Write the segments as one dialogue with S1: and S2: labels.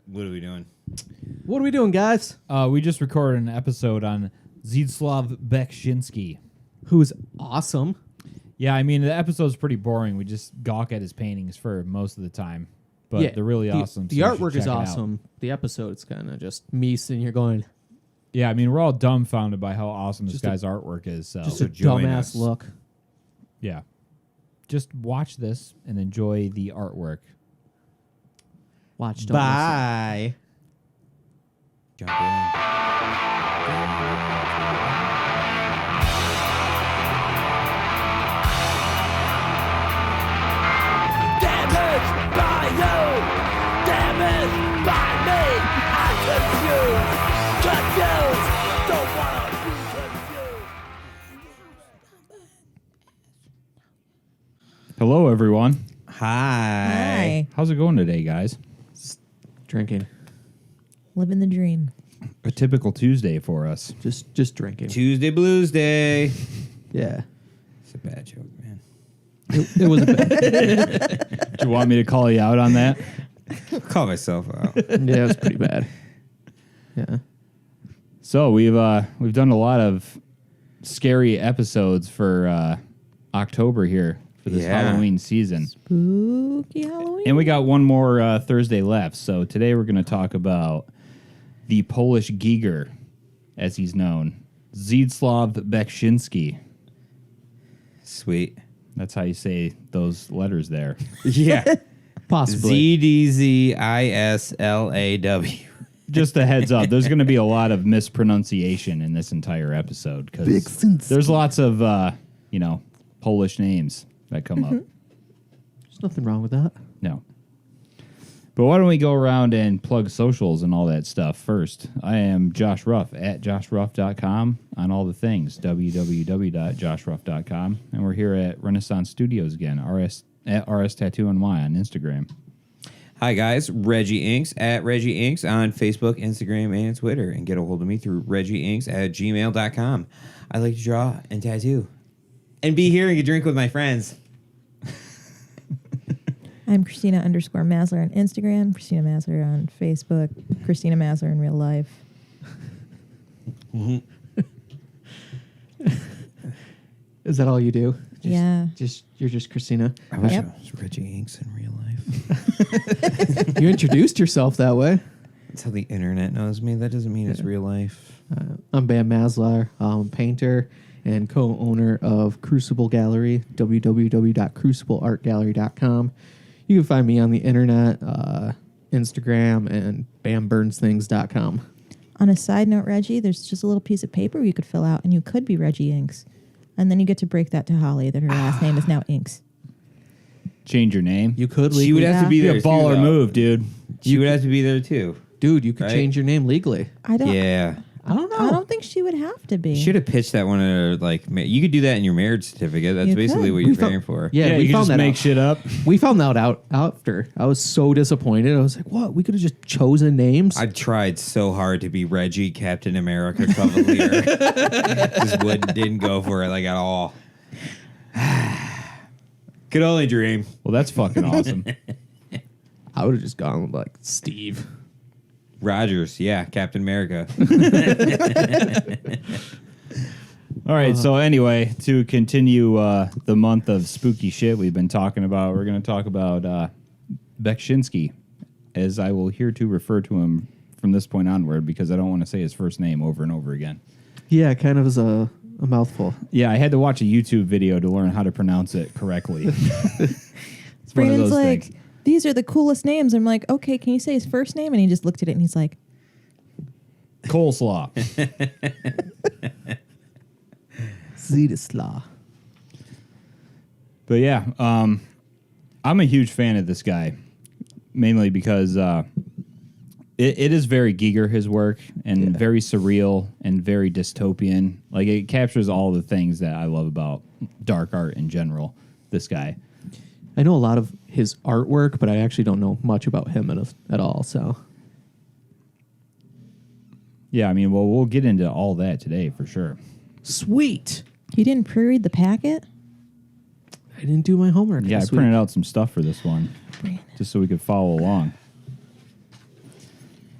S1: What are we doing?
S2: What are we doing, guys?
S3: We just recorded an episode on Zdzisław Beksiński.
S2: Who's awesome.
S3: Yeah, I mean, the episode's pretty boring. We just gawk at his paintings for most of the time. But they're really awesome.
S2: The artwork is awesome. The episode's kind of just me sitting here going...
S3: Yeah, I mean, we're all dumbfounded by how awesome this guy's artwork is. So
S2: just a dumbass look.
S3: Yeah. Just watch this and enjoy the artwork.
S2: Watch.
S1: Bye. Jump in.
S4: Damaged by you, damaged by me. I'm confused, don't wanna be confused.
S3: Hello, everyone.
S1: Hi.
S3: How's it going today, guys?
S2: Drinking.
S5: Living the dream.
S3: A typical Tuesday for us.
S2: Just drinking.
S1: Tuesday Blues Day.
S2: Yeah.
S1: It's a bad joke, man.
S2: It was a bad.
S3: Do you want me to call you out on that?
S1: Call myself out.
S2: Yeah, it was pretty bad. Yeah.
S3: So we've done a lot of scary episodes for October here for this Halloween season.
S5: Spooky Halloween.
S3: And we got one more Thursday left. So today we're going to talk about the Polish Giger, as he's known, Zdzisław Beksiński.
S1: Sweet.
S3: That's how you say those letters there.
S1: Yeah.
S2: Possibly.
S1: ZDZISLAW.
S3: Just a heads up, there's going to be a lot of mispronunciation in this entire episode because there's lots of, Polish names that come up.
S2: There's nothing wrong with that.
S3: No. But why don't we go around and plug socials and all that stuff first? I am Josh Ruff at joshruff.com on all the things, www.joshruff.com. And we're here at Renaissance Studios again, at RS Tattoo NY on Instagram.
S1: Hi, guys. Reggie Inks at Reggie Inks on Facebook, Instagram, and Twitter. And get a hold of me through reggieinks@gmail.com. I like to draw and tattoo. And be here and get drink with my friends.
S5: I'm Christina _Maslar on Instagram, Christina Maslar on Facebook, Christina Maslar in real life.
S2: Is that all you do?
S5: Yeah.
S2: You're just Christina.
S1: I wish
S5: Yep.
S1: I was Reggie Inks in real life.
S2: You introduced yourself that way.
S1: That's how the internet knows me. That doesn't mean it's real life.
S2: I'm Bam Maslar, painter and co-owner of Crucible Gallery, www.crucibleartgallery.com. You can find me on the internet, Instagram, and bamburnsthings.com.
S5: On a side note, Reggie, there's just a little piece of paper you could fill out, and you could be Reggie Inks. And then you get to break that to Holly that her last name is now Inks.
S3: Change your name.
S2: You could
S1: She
S2: legally.
S1: would have to be
S3: Be
S1: there
S3: a baller
S1: too,
S3: move, dude.
S1: She would have to be there too.
S2: Dude, you could
S1: Right?
S2: change your name legally.
S5: I don't.
S1: Yeah.
S2: I don't know.
S5: I don't think she would have to be.
S1: Should have pitched that one at her, you could do that in your marriage certificate. That's
S5: You
S1: basically
S5: could.
S1: what
S2: We
S1: you're
S2: felt-
S1: paying for.
S2: Yeah, we
S3: you can
S2: found
S3: just
S2: that
S3: make
S2: out.
S3: shit up.
S2: We found that out after. I was so disappointed. I was like, what? We could have just chosen names?
S1: I tried so hard to be Reggie, Captain America, Cuvelier. Just didn't go for it at all. Could only dream.
S3: Well, that's fucking awesome.
S2: I would have just gone with, Steve.
S1: Rogers, yeah, Captain America.
S3: All right, so anyway, to continue the month of spooky shit we've been talking about, we're going to talk about Beksiński, as I will hereto refer to him from this point onward because I don't want to say his first name over and over again.
S2: Yeah, kind of is a mouthful.
S3: Yeah, I had to watch a YouTube video to learn how to pronounce it correctly. It's one of
S5: Brandon's
S3: those
S5: like,
S3: things.
S5: these are the coolest names. I'm like, okay, can you say his first name? And he just looked at it and he's like,
S3: Coleslaw.
S2: Zdzisław.
S3: But yeah, I'm a huge fan of this guy, mainly because it is very Giger, his work, and very surreal and very dystopian. Like, it captures all the things that I love about dark art in general, this guy.
S2: I know a lot of his artwork, but I actually don't know much about him at all, so...
S3: Yeah, I mean, well, we'll get into all that today for sure.
S2: Sweet!
S5: you didn't pre-read the packet?
S2: I didn't do my homework.
S3: Yeah, I
S2: this
S3: printed
S2: week.
S3: out some stuff for this one, just so we could follow along.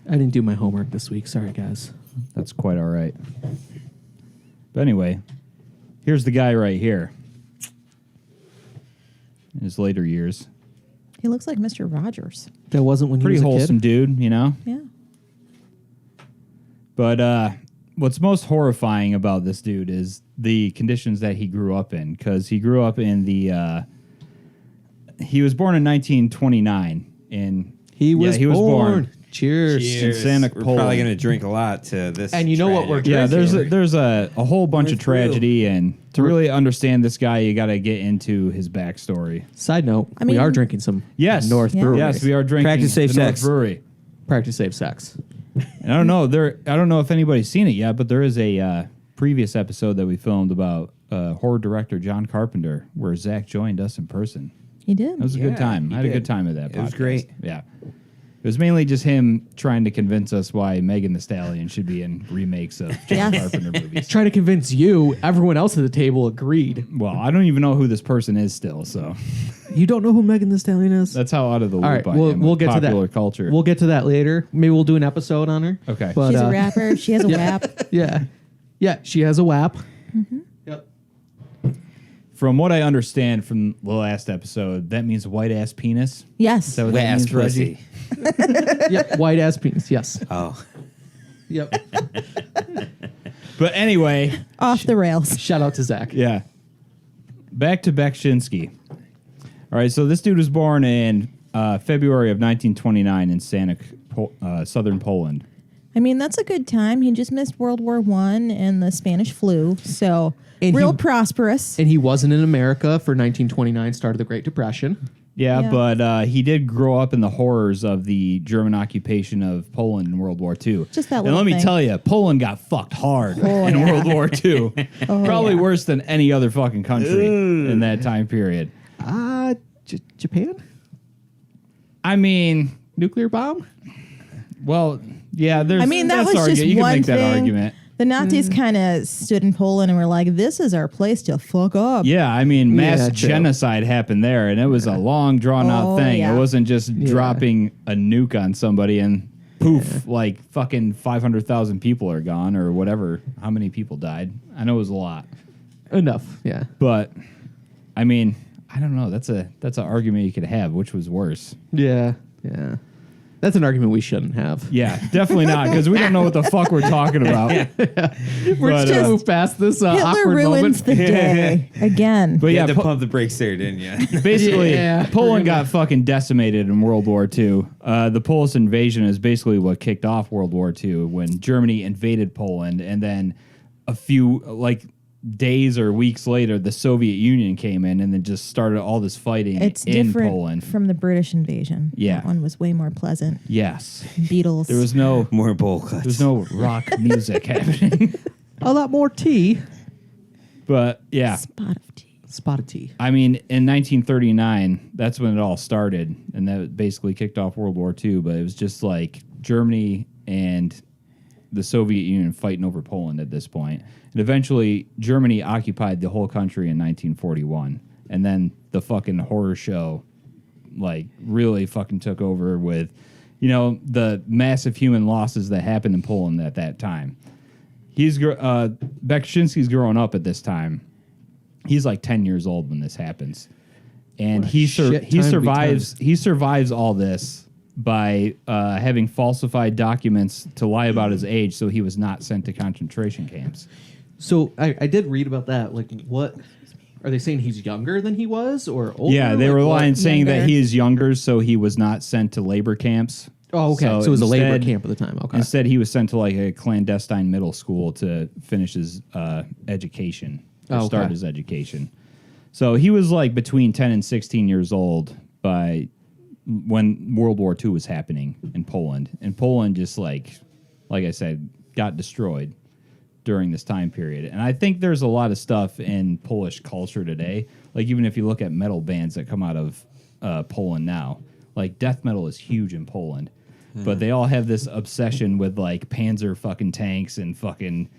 S2: I didn't do my homework this week. Sorry, guys.
S3: That's quite all right. But anyway, here's the guy right here. In his later years.
S5: He looks like Mr. Rogers.
S2: That wasn't when
S3: Pretty
S2: he was a
S3: wholesome
S2: kid.
S3: dude, you know?
S5: Yeah.
S3: But what's most horrifying about this dude is the conditions that he grew up in. Because he grew up in the... he was born in 1929.
S2: He was born. Cheers.
S1: Cheers.
S3: Santa
S1: We're
S3: Poland.
S1: probably going to drink a lot to this.
S2: And you know what we're
S1: tragedy.
S3: Yeah,
S2: drinking?
S3: there's a whole bunch of
S1: North Brew.
S3: tragedy, and to really understand this guy, you got to get into his backstory.
S2: Side note,
S5: I
S2: we
S5: mean-
S2: are drinking some
S3: Yes,
S2: North
S5: Yeah.
S2: Brewery.
S3: Yes, we are drinking
S1: Practice safe
S3: the North
S1: sex.
S3: Brewery.
S2: Practice safe sex.
S3: And I don't know I don't know if anybody's seen it yet, but there is a previous episode that we filmed about horror director John Carpenter, where Zach joined us in person.
S5: He did.
S3: It was a
S1: Yeah,
S3: good time.
S1: he
S3: I had a
S1: did.
S3: good time at that podcast.
S1: It was great.
S3: Yeah. It was mainly just him trying to convince us why Megan Thee Stallion should be in remakes of John
S5: Yes.
S3: Carpenter movies.
S2: Trying to convince you. Everyone else at the table agreed.
S3: Well, I don't even know who this person is still, so
S2: You don't know who Megan Thee Stallion is?
S3: that's how out of the loop
S2: All right,
S3: I
S2: we'll
S3: am
S2: we'll
S3: with
S2: get to that.
S3: popular culture.
S2: We'll get to that later. Maybe we'll do an episode on her.
S3: Okay.
S2: But,
S5: She's a rapper. She has a WAP.
S2: Yeah. Yeah, she has a WAP. Yep.
S3: From what I understand from the last episode, that means white ass penis.
S5: Yes.
S3: Is that what
S1: Wet
S3: that
S1: ass
S3: means, Reggie?
S1: pussy.
S2: Yep. White ass penis. Yes.
S1: Oh.
S2: Yep.
S3: But anyway,
S5: Off the rails.
S2: Shout out to Zach.
S3: yeah. Back to Beksiński. All right, so this dude was born in February of 1929 in southern Poland.
S5: I mean, that's a good time. He just missed World War I and the Spanish flu. So
S2: And
S5: real
S2: he-
S5: prosperous.
S2: And he wasn't in America for 1929, start of the Great Depression.
S3: Yeah,
S5: Yeah.
S3: but he did grow up in the horrors of the German occupation of Poland in World War II.
S5: Just that
S3: And
S5: little
S3: let me
S5: thing.
S3: tell you, Poland got fucked hard
S5: Oh,
S3: in
S5: yeah.
S3: World War II. Probably
S5: yeah.
S3: worse than any other fucking country in that time period.
S2: Japan?
S3: I mean,
S2: Nuclear bomb?
S3: well, yeah, there's.
S5: I mean, that
S3: that's
S5: was just
S3: you can
S5: one
S3: make that
S5: thing.
S3: argument.
S5: The Nazis kind of stood in Poland and were like, this is our place to fuck up.
S3: Yeah, I mean, mass
S2: Yeah, true.
S3: genocide happened there, and it was a long, drawn-out
S5: Oh,
S3: thing.
S5: yeah.
S3: It wasn't just dropping a nuke on somebody and poof, like fucking 500,000 people are gone or whatever. How many people died? I know it was a lot,
S2: Enough. Yeah.
S3: but I mean, I don't know. That's an argument you could have. Which was worse?
S2: Yeah. Yeah. That's an argument we shouldn't have.
S3: Yeah, definitely not, because we don't know what the fuck we're talking about.
S2: We're
S3: But,
S2: just
S3: uh,
S2: move past this
S5: Hitler
S2: awkward
S5: ruins
S2: moment.
S5: the day again.
S3: But
S1: You
S3: yeah,
S1: had to pump the brakes there, didn't you?
S3: basically,
S2: Yeah.
S3: Poland got fucking decimated in World War II. The Polish invasion is basically what kicked off World War II when Germany invaded Poland, and then a few days or weeks later, the Soviet Union came in and then just started all this fighting
S5: It's
S3: in
S5: different
S3: Poland.
S5: from the British invasion.
S3: Yeah.
S5: That one was way more pleasant.
S3: Yes,
S5: Beatles.
S3: there was no
S1: More bowl cuts.
S3: rock music happening,
S2: A lot more tea.
S3: but yeah.
S5: spot of tea.
S2: Spot of tea.
S3: I mean, in 1939, that's when it all started, and that basically kicked off World War II. But it was just like Germany and the Soviet Union fighting over Poland at this point. And eventually, Germany occupied the whole country in 1941. And then the fucking horror show, really fucking took over with, the massive human losses that happened in Poland at that time. Beksiński's growing up at this time. He's like 10 years old when this happens. And
S2: What a
S3: he
S2: shit time to be
S3: survives. He survives all this by having falsified documents to lie about his age, so he was not sent to concentration camps.
S2: So I did read about that. What are they saying? He's younger than he was, or older?
S3: Yeah, they were
S2: what?
S3: lying, saying that
S5: Younger.
S3: he is younger, so he was not sent to labor camps.
S2: Oh, okay. So it was a labor
S3: instead-
S2: camp at the time. Okay.
S3: Instead, he was sent to a clandestine middle school to finish his education or
S2: Oh, okay.
S3: start his education. So he was between 10 and 16 years old by when World War II was happening in Poland. And Poland just like I said, got destroyed during this time period. And I think there's a lot of stuff in Polish culture today. Even if you look at metal bands that come out of Poland now, death metal is huge in Poland. But they all have this obsession with Panzer fucking tanks and fucking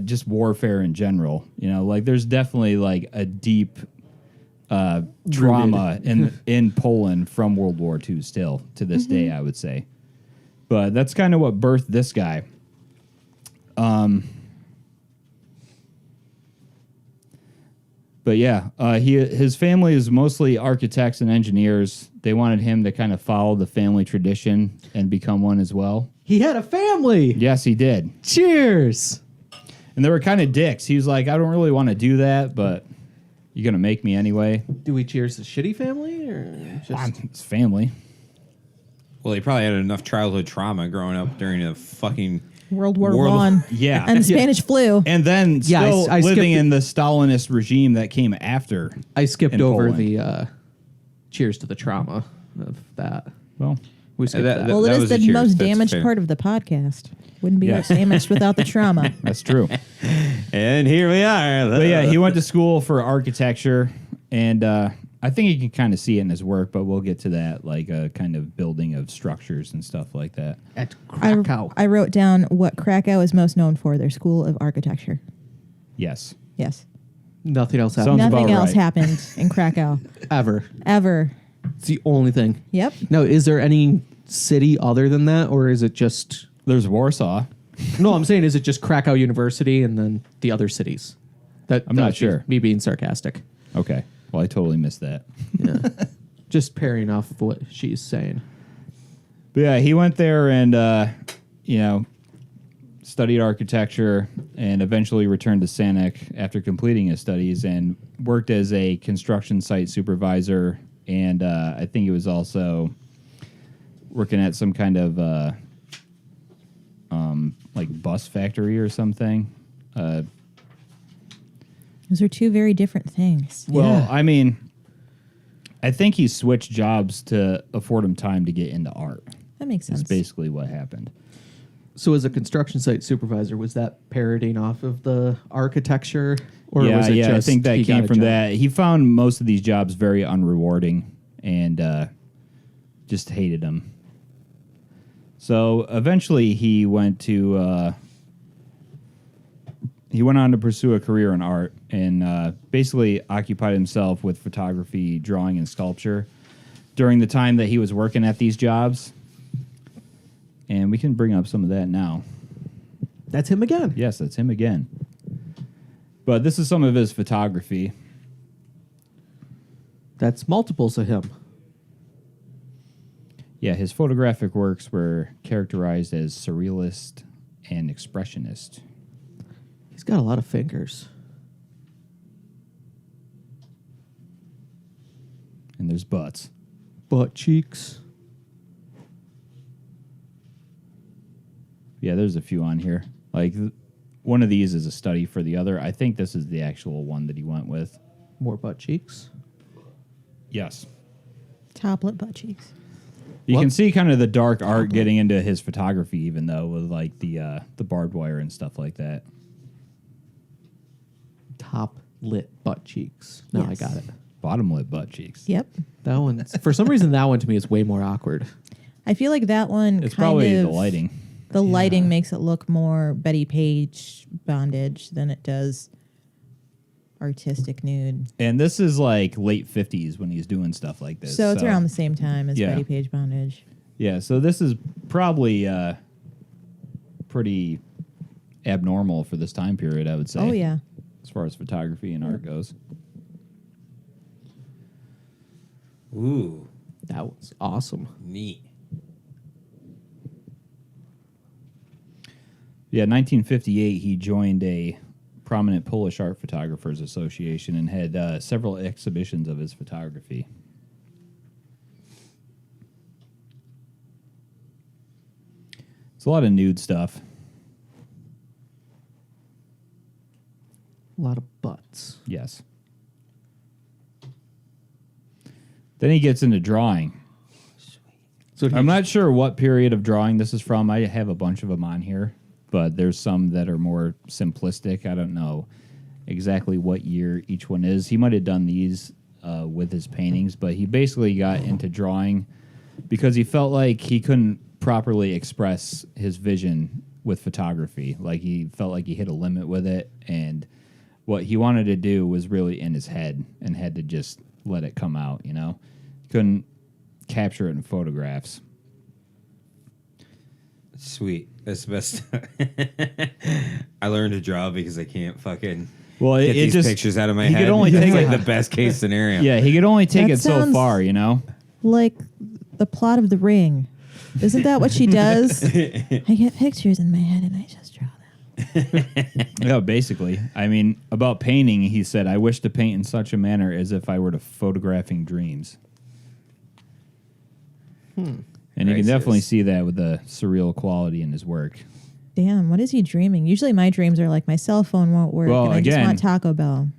S3: just warfare in general. There's definitely a deep trauma in Poland from World War II still to this day, I would say. But that's kind of what birthed this guy. But yeah, his family is mostly architects and engineers. They wanted him to kind of follow the family tradition and become one as well.
S2: He had a family.
S3: Yes, he did.
S2: Cheers.
S3: And they were kind of dicks. He was like, I don't really want to do that, but you're going to make me anyway.
S2: Do we cheers the shitty family or just...
S3: It's family.
S1: Well, he probably had enough childhood trauma growing up during a fucking
S5: World War One.
S3: Yeah.
S5: And the Spanish flu.
S3: And then
S2: Yeah,
S3: still
S2: I skipped
S3: living in the Stalinist regime that came after.
S2: I skipped
S3: in
S2: over
S3: Poland.
S2: the cheers to the trauma of that.
S3: Well,
S2: We skipped
S1: that-
S2: that.
S5: Well,
S1: that
S5: it
S1: was
S5: is
S1: a
S5: the
S1: cheers.
S5: most
S1: That's
S5: damaged
S1: fair.
S5: part of the podcast. Wouldn't be
S3: Yes.
S5: damaged without the trauma.
S3: that's true.
S1: And here we are.
S3: But yeah, he went to school for architecture, and I think you can kind of see it in his work, but we'll get to that, like a kind of building of structures and stuff like that.
S2: At Krakow.
S5: I wrote down what Krakow is most known for, their school of architecture.
S3: Yes.
S5: Yes.
S2: Nothing else
S3: Sounds
S2: happened.
S3: about
S5: Nothing else
S3: right.
S5: happened in Krakow.
S2: Ever.
S5: Ever.
S2: It's the only thing.
S5: Yep.
S2: Now, is there any city other than that, or is it just...
S3: There's Warsaw.
S2: No, I'm saying, is it just Krakow University and then the other cities?
S3: I'm not sure.
S2: Me being sarcastic.
S3: Okay. Well, I totally missed that.
S2: Yeah. Just parrying off of what she's saying.
S3: But yeah, he went there and, studied architecture and eventually returned to Sanic after completing his studies and worked as a construction site supervisor. And I think he was also working at some kind of like bus factory or something.
S5: Those are two very different things.
S3: Well,
S2: Yeah.
S3: I mean, I think he switched jobs to afford him time to get into art.
S5: That makes sense.
S3: That's basically what happened.
S2: So as a construction site supervisor, was that parroting off of the architecture? Or
S3: yeah,
S2: was it
S3: I
S2: just
S3: think that
S2: he got
S3: came
S2: a
S3: from
S2: job?
S3: that. He found most of these jobs very unrewarding and just hated them. So eventually he went on to pursue a career in art and basically occupied himself with photography, drawing, and sculpture during the time that he was working at these jobs. And we can bring up some of that now.
S2: That's him again.
S3: Yes, that's him again. But this is some of his photography.
S2: That's multiples of him.
S3: Yeah, his photographic works were characterized as surrealist and expressionist.
S2: He's got a lot of fingers.
S3: And there's butts.
S2: Butt cheeks.
S3: Yeah, there's a few on here. Like, one of these is a study for the other. I think this is the actual one that he went with.
S2: More butt cheeks.
S3: Yes.
S5: Toplet butt cheeks.
S3: You
S2: What?
S3: can see kind of the dark art getting into his photography, even though, with like the barbed wire and stuff like that.
S2: Top lit butt cheeks. No,
S5: Yes.
S2: I got it.
S3: Bottom lip butt cheeks.
S5: Yep.
S2: That one, for some reason, that one to me is way more awkward.
S5: I feel like that one
S3: It's
S5: kind
S3: probably
S5: of,
S3: the lighting.
S5: The lighting makes it look more Betty Page bondage than it does artistic nude.
S3: And this is like late 50s when he's doing stuff like this.
S5: So it's around the same time as
S3: Yeah.
S5: Betty Page bondage.
S3: Yeah, so this is probably pretty abnormal for this time period, I would say.
S5: Oh, yeah.
S3: As far as photography and art goes.
S1: Ooh,
S2: That was awesome.
S1: neat.
S3: Yeah, 1958, he joined a prominent Polish Art Photographers Association and had several exhibitions of his photography. It's a lot of nude stuff.
S2: A lot of butts.
S3: Yes. Then he gets into drawing.
S2: So
S3: I'm not sure what period of drawing this is from. I have a bunch of them on here, but there's some that are more simplistic. I don't know exactly what year each one is. He might have done these with his paintings, but he basically got into drawing because he felt like he couldn't properly express his vision with photography. Like he felt like he hit a limit with it, and what he wanted to do was really in his head and had to just let it come out, you know? Couldn't capture it in photographs.
S1: Sweet. That's the best. I learned to draw because I can't fucking
S3: Well,
S1: get
S3: it
S1: these
S3: just
S1: pictures out of my
S3: he
S1: head.
S3: could only
S1: It's
S3: take
S1: like
S3: it.
S1: the best case scenario.
S3: Yeah, he could only take
S5: That
S3: it so
S5: sounds-
S3: far, you know.
S5: Like the plot of The Ring. Isn't that what she does? I get pictures in my head and I just draw them.
S3: Yeah, basically. I mean, about painting, he said, "I wish to paint in such a manner as if I were to photographing dreams." And you can definitely see that with the surreal quality in his work.
S5: Damn, what is he dreaming? Usually my dreams are like my cell phone won't work
S3: Well,
S5: and I just
S3: again-
S5: want Taco Bell.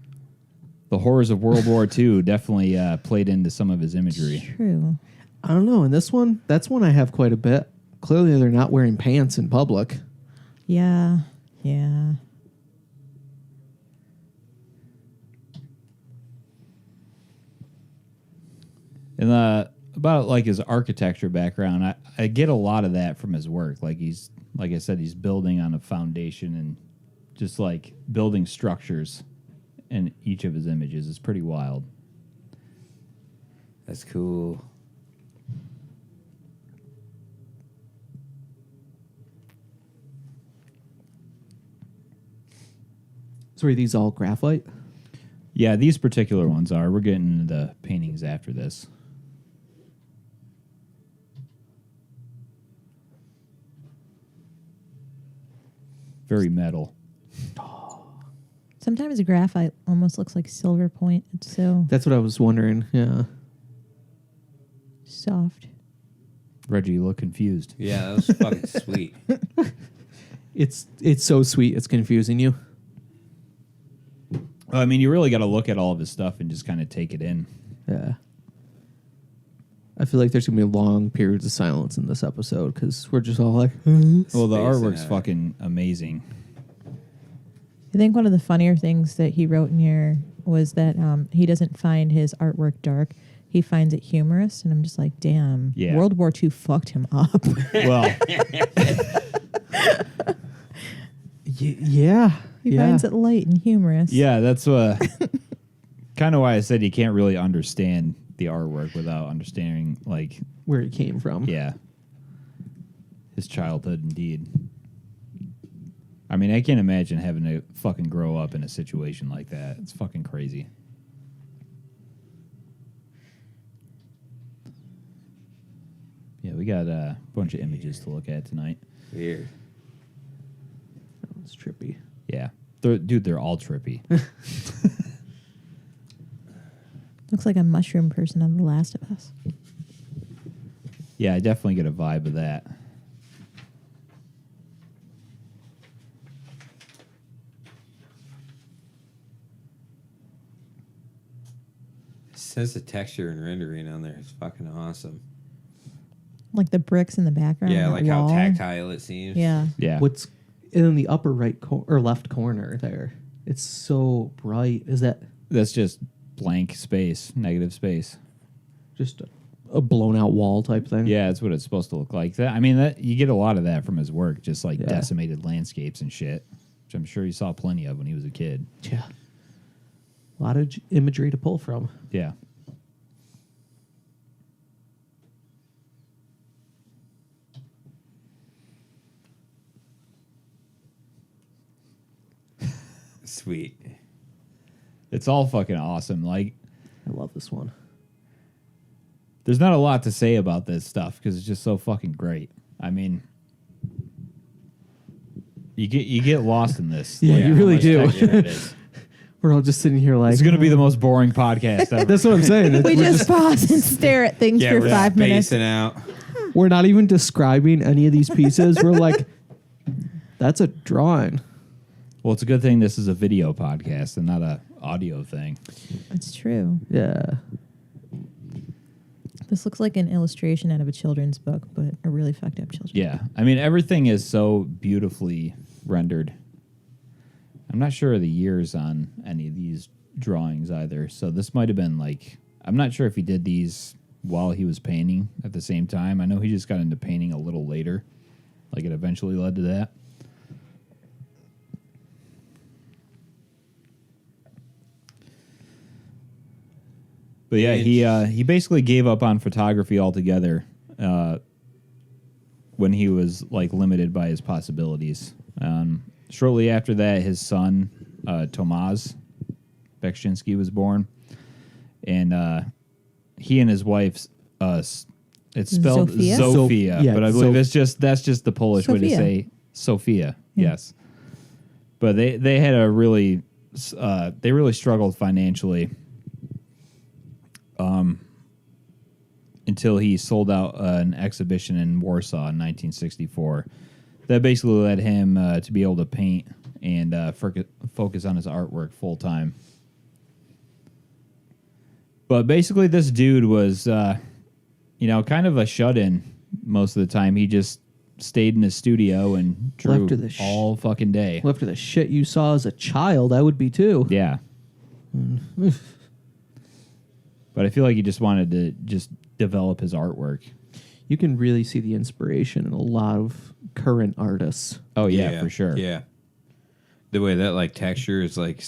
S3: The horrors of World War II definitely played into some of his imagery.
S5: True.
S2: I don't know. And this one, that's one I have quite a bit. Clearly, they're not wearing pants in public.
S5: Yeah. Yeah.
S3: And about like his architecture background, I get a lot of that from his work. Like I said, he's building on a foundation and just like building structures in each of his images. It's pretty wild.
S1: That's cool.
S2: So are these all graphite?
S3: Yeah, these particular ones are. We're getting into the paintings after this. Very metal.
S5: Sometimes graphite almost looks like silver point. It's so
S2: That's what I was wondering. Yeah.
S5: soft.
S3: Reggie, you look confused.
S1: Yeah, that was fucking sweet.
S2: It's so sweet. It's confusing you.
S3: Well, I mean, you really got to look at all of his stuff and just kind of take it in.
S2: Yeah. I feel like there's going to be long periods of silence in this episode because we're just all like,
S3: Well, the
S1: Spacing
S3: artwork's
S1: out.
S3: fucking amazing.
S5: I think one of the funnier things that he wrote in here was that he doesn't find his artwork dark. He finds it humorous. And I'm just like, damn,
S3: Yeah.
S5: World War II fucked him up.
S3: Well,
S2: yeah.
S5: He
S2: yeah.
S5: finds it light and humorous.
S3: yeah, that's kind of why I said you can't really understand the artwork without understanding, like,
S2: Where it came from.
S3: yeah, his childhood, indeed. I mean, I can't imagine having to fucking grow up in a situation like that. It's fucking crazy. Yeah, we got a bunch of images to look at tonight.
S1: Weird.
S2: It's trippy.
S3: Yeah. They're all trippy.
S5: Looks like a mushroom person on The Last of Us.
S3: Yeah, I definitely get a vibe of that.
S1: Sense of texture and rendering on there is fucking awesome.
S5: Like the bricks in the background.
S1: Yeah,
S5: on
S1: like
S5: that
S1: how
S5: wall.
S1: tactile it seems.
S5: Yeah.
S3: Yeah.
S2: What's in the upper right or left corner there? It's so bright. Is that
S3: That's just blank space, negative space.
S2: just a blown out wall type thing?
S3: Yeah, that's what it's supposed to look like. That you get a lot of that from his work, just like
S2: Yeah.
S3: decimated landscapes and shit, which I'm sure he saw plenty of when he was a kid.
S2: Yeah. A lot of imagery to pull from.
S3: Yeah.
S1: Sweet.
S3: It's all fucking awesome. Like,
S2: I love this one.
S3: there's not a lot to say about this stuff because it's just so fucking great. I mean, you get lost in this.
S2: Yeah,
S3: like,
S2: you
S3: how
S2: really
S3: much
S2: do.
S3: texture it is.
S2: We're all just sitting here like,
S3: It's gonna be the most boring podcast ever.
S2: that's what I'm saying.
S5: We
S2: We're
S5: just pause and stare at things
S1: Yeah,
S5: for
S1: we're
S5: 5 minutes.
S1: spacing out.
S2: we're not even describing any of these pieces. We're like, that's a drawing.
S3: Well, it's a good thing this is a video podcast and not a audio thing.
S5: It's true.
S2: Yeah.
S5: This looks like an illustration out of a children's book, but a really fucked up children's
S3: Yeah, I mean everything is so beautifully rendered. I'm not sure of the years on any of these drawings either. So this might have been like, I'm not sure if he did these while he was painting at the same time. I know he just got into painting a little later. Like it eventually led to that. But yeah, he basically gave up on photography altogether when he was like limited by his possibilities. Shortly after that, his son Tomasz Beksiński was born, and he and his wife, it's spelled
S5: Zofia?
S3: Zofia,
S2: Yeah,
S3: but I believe that's just the Polish way to
S5: Sophia.
S3: say Sophia. Yes, but they had a really they really struggled financially. Until he sold out an exhibition in Warsaw in 1964. That basically led him to be able to paint and focus on his artwork full time. But basically, this dude was, kind of a shut-in most of the time. He just stayed in his studio and drew
S2: Left to the
S3: all fucking day.
S2: Well, after the shit you saw as a child, I would be too.
S3: Yeah. But I feel like he just wanted to just develop his artwork.
S2: You can really see the inspiration in a lot of current artists.
S3: Oh, yeah, for sure.
S1: Yeah. The way that like texture is like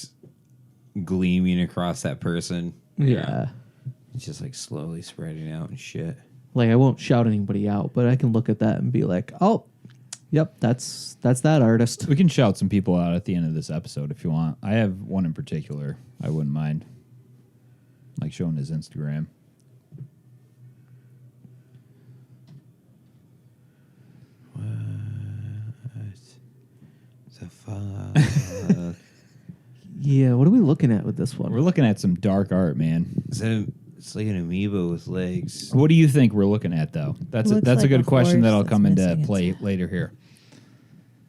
S1: gleaming across that person.
S2: Yeah.
S1: It's just like slowly spreading out and shit.
S2: Like I won't shout anybody out, but I can look at that and be like, "Oh, yep, that's that artist."
S3: We can shout some people out at the end of this episode if you want. I have one in particular I wouldn't mind. Like showing his Instagram.
S1: The fuck?
S2: Yeah, what are we looking at with this one?
S3: We're looking at some dark art, man.
S1: It's like an amoeba with legs.
S3: What do you think we're looking at, though? That's
S5: Looks
S3: a
S5: like
S3: good
S5: a
S3: question
S5: horse
S3: that'll
S5: that's
S3: come into
S5: missing its
S3: play
S5: head.
S3: later here.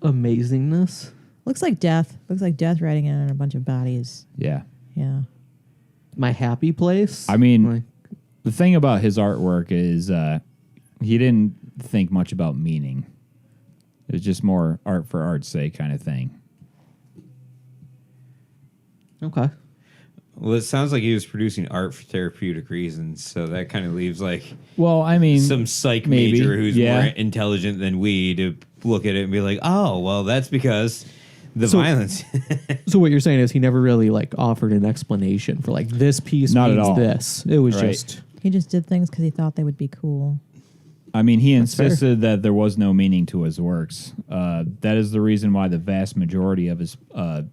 S2: Amazingness.
S5: Looks like death. Looks like death riding in on a bunch of bodies.
S3: Yeah.
S5: Yeah.
S2: My happy place.
S3: I mean,
S2: Like,
S3: the thing about his artwork is he didn't think much about meaning. It was just more art for art's sake kind of thing.
S2: okay.
S1: Well, it sounds like he was producing art for therapeutic reasons, so that kind of leaves like
S3: Well, I mean,
S1: some psych
S3: maybe,
S1: major who's
S3: yeah.
S1: more intelligent than we to look at it and be like, oh, well, that's because the
S2: So-
S1: violence.
S2: So what you're saying is he never really like offered an explanation for like this piece
S3: Not at
S2: means
S3: all.
S2: this. It was
S3: Right.
S2: just
S5: He just did things because he thought they would be cool.
S3: I mean, he
S2: fair.
S3: insisted that there was no meaning to his works. That is the reason why the vast majority of his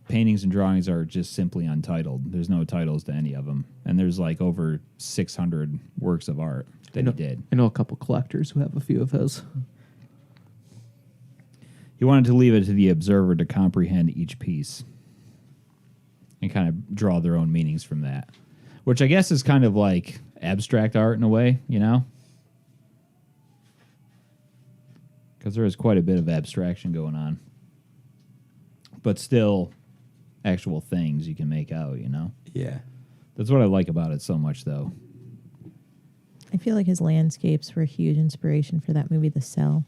S3: paintings and drawings are just simply untitled. There's no titles to any of them. And there's like over 600 works of art that he did.
S2: I know a couple collectors who have a few of his.
S3: He wanted to leave it to the observer to comprehend each piece and kind of draw their own meanings from that, which I guess is kind of like abstract art in a way, you know? Because there is quite a bit of abstraction going on. But still, actual things you can make out, you know?
S1: Yeah.
S3: That's what I like about it so much, though.
S5: I feel like his landscapes were a huge inspiration for that movie, The Cell.